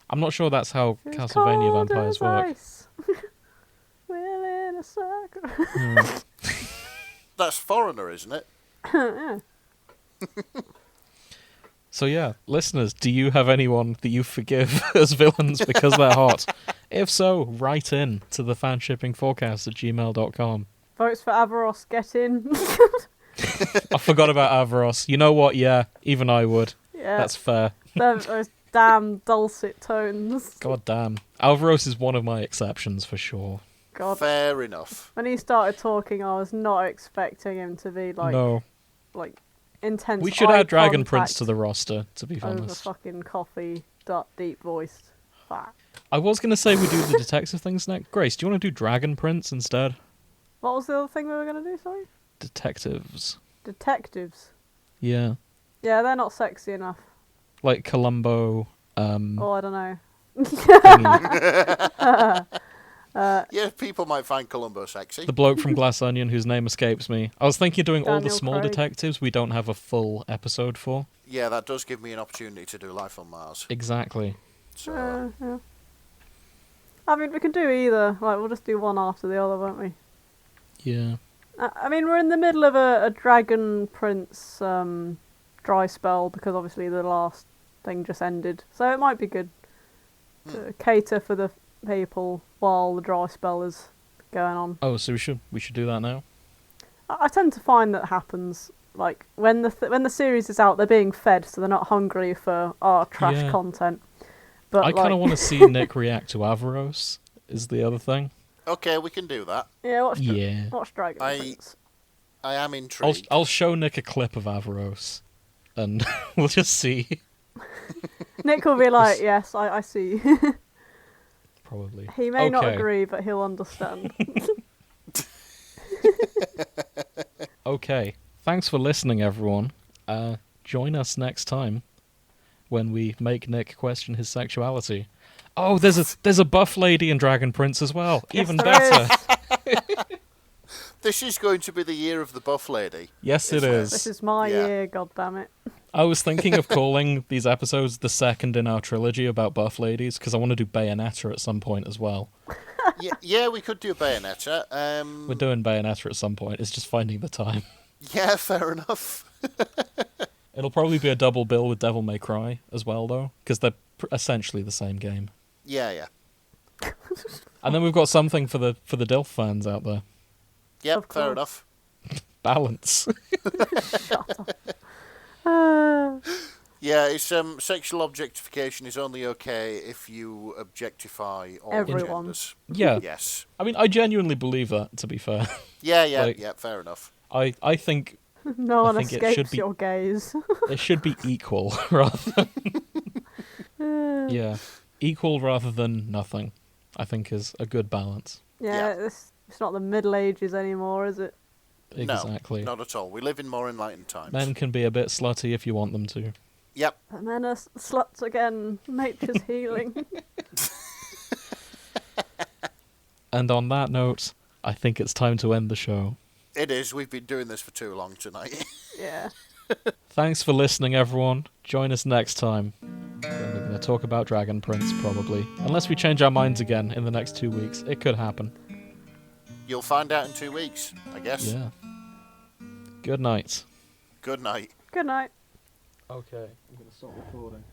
I'm not sure that's how It's Castlevania cold vampires as work. ice. We're in a circle. That's Foreigner, isn't it? Yeah. So yeah, listeners, do you have anyone that you forgive as villains because they're hot? If so, write in to the fanshippingforecast@gmail.com. Votes for Avaros, get in. I forgot about Avaros. You know what? Yeah, even I would. Yeah. That's fair. Those damn dulcet tones. God damn. Avaros is one of my exceptions for sure. God. Fair enough. When he started talking, I was not expecting him to be No. like intense. We should eye add Dragon contact Prince to the roster, to be over honest. fucking coffee, deep voiced. Fuck. I was going to say we do the detective things next. Grace, do you want to do Dragon Prince instead? What was the other thing we were gonna do? Sorry. Detectives. Detectives. Yeah. Yeah, they're not sexy enough. Like Columbo, Oh, I don't know. thingy. Yeah, people might find Columbo sexy. The bloke from Glass Onion whose name escapes me. I was thinking of doing all the Daniel small Craig. detectives we don't have a full episode for. Yeah, that does give me an opportunity to do Life on Mars. Exactly. So, Yeah. I mean, we can do either. Like, we'll just do one after the other, won't we? Yeah. I mean, we're in the middle of a Dragon Prince dry spell because obviously the last thing just ended. So it might be good to cater for the people while the dry spell is going on. Oh, so we should do that now? I tend to find that happens. Like when the series is out, they're being fed, so they're not hungry for our trash Yeah. content. But I kind of want to see Nick react to Avaros, is the other thing. okay, we can do that. Yeah, watch Dragon I- Prince. I am intrigued. I'll show Nick a clip of Avaros, and we'll just see. Nick will be like, yes, I see. Probably. He may not Okay. agree, but he'll understand. Okay. Thanks for listening, everyone. Join us next time when we make Nick question his sexuality. Oh, there's a buff lady in Dragon Prince as well. Even there better. This is going to be the year of the buff lady. Yes, it Isn't it? is. This is my Yeah. year, goddammit. I was thinking of calling these episodes the second in our trilogy about buff ladies because I want to do Bayonetta at some point as well. Yeah, we could do Bayonetta. We're doing Bayonetta at some point. It's just finding the time. Yeah, fair enough. It'll probably be a double bill with Devil May Cry as well, though, because they're essentially the same game. Yeah. And then we've got something for the DILF fans out there. Yep, fair enough. Balance. Shut up. Yeah, it's sexual objectification is only okay if you objectify all Everyone. genders. Yeah. Yes. I mean, I genuinely believe that, to be fair. Yeah, Like- yeah, fair enough. I think No one think it escapes should be- your gaze. it should be equal rather than... Yeah. Equal rather than nothing, I think is a good balance. Yeah, it's not the Middle Ages anymore, is it? Exactly. No, not at all. We live in more enlightened times. Men can be a bit slutty if you want them to. Yep. The men are sluts again. Nature's healing. And on that note, I think it's time to end the show. It is. We've been doing this for too long tonight. Yeah. Thanks for listening, everyone. Join us next time. When we're going to talk about Dragon Prince, probably. Unless we change our minds again in the next 2 weeks. It could happen. You'll find out in 2 weeks, I guess. Yeah. Good night. Good night. Good night. Okay, I'm going to stop recording.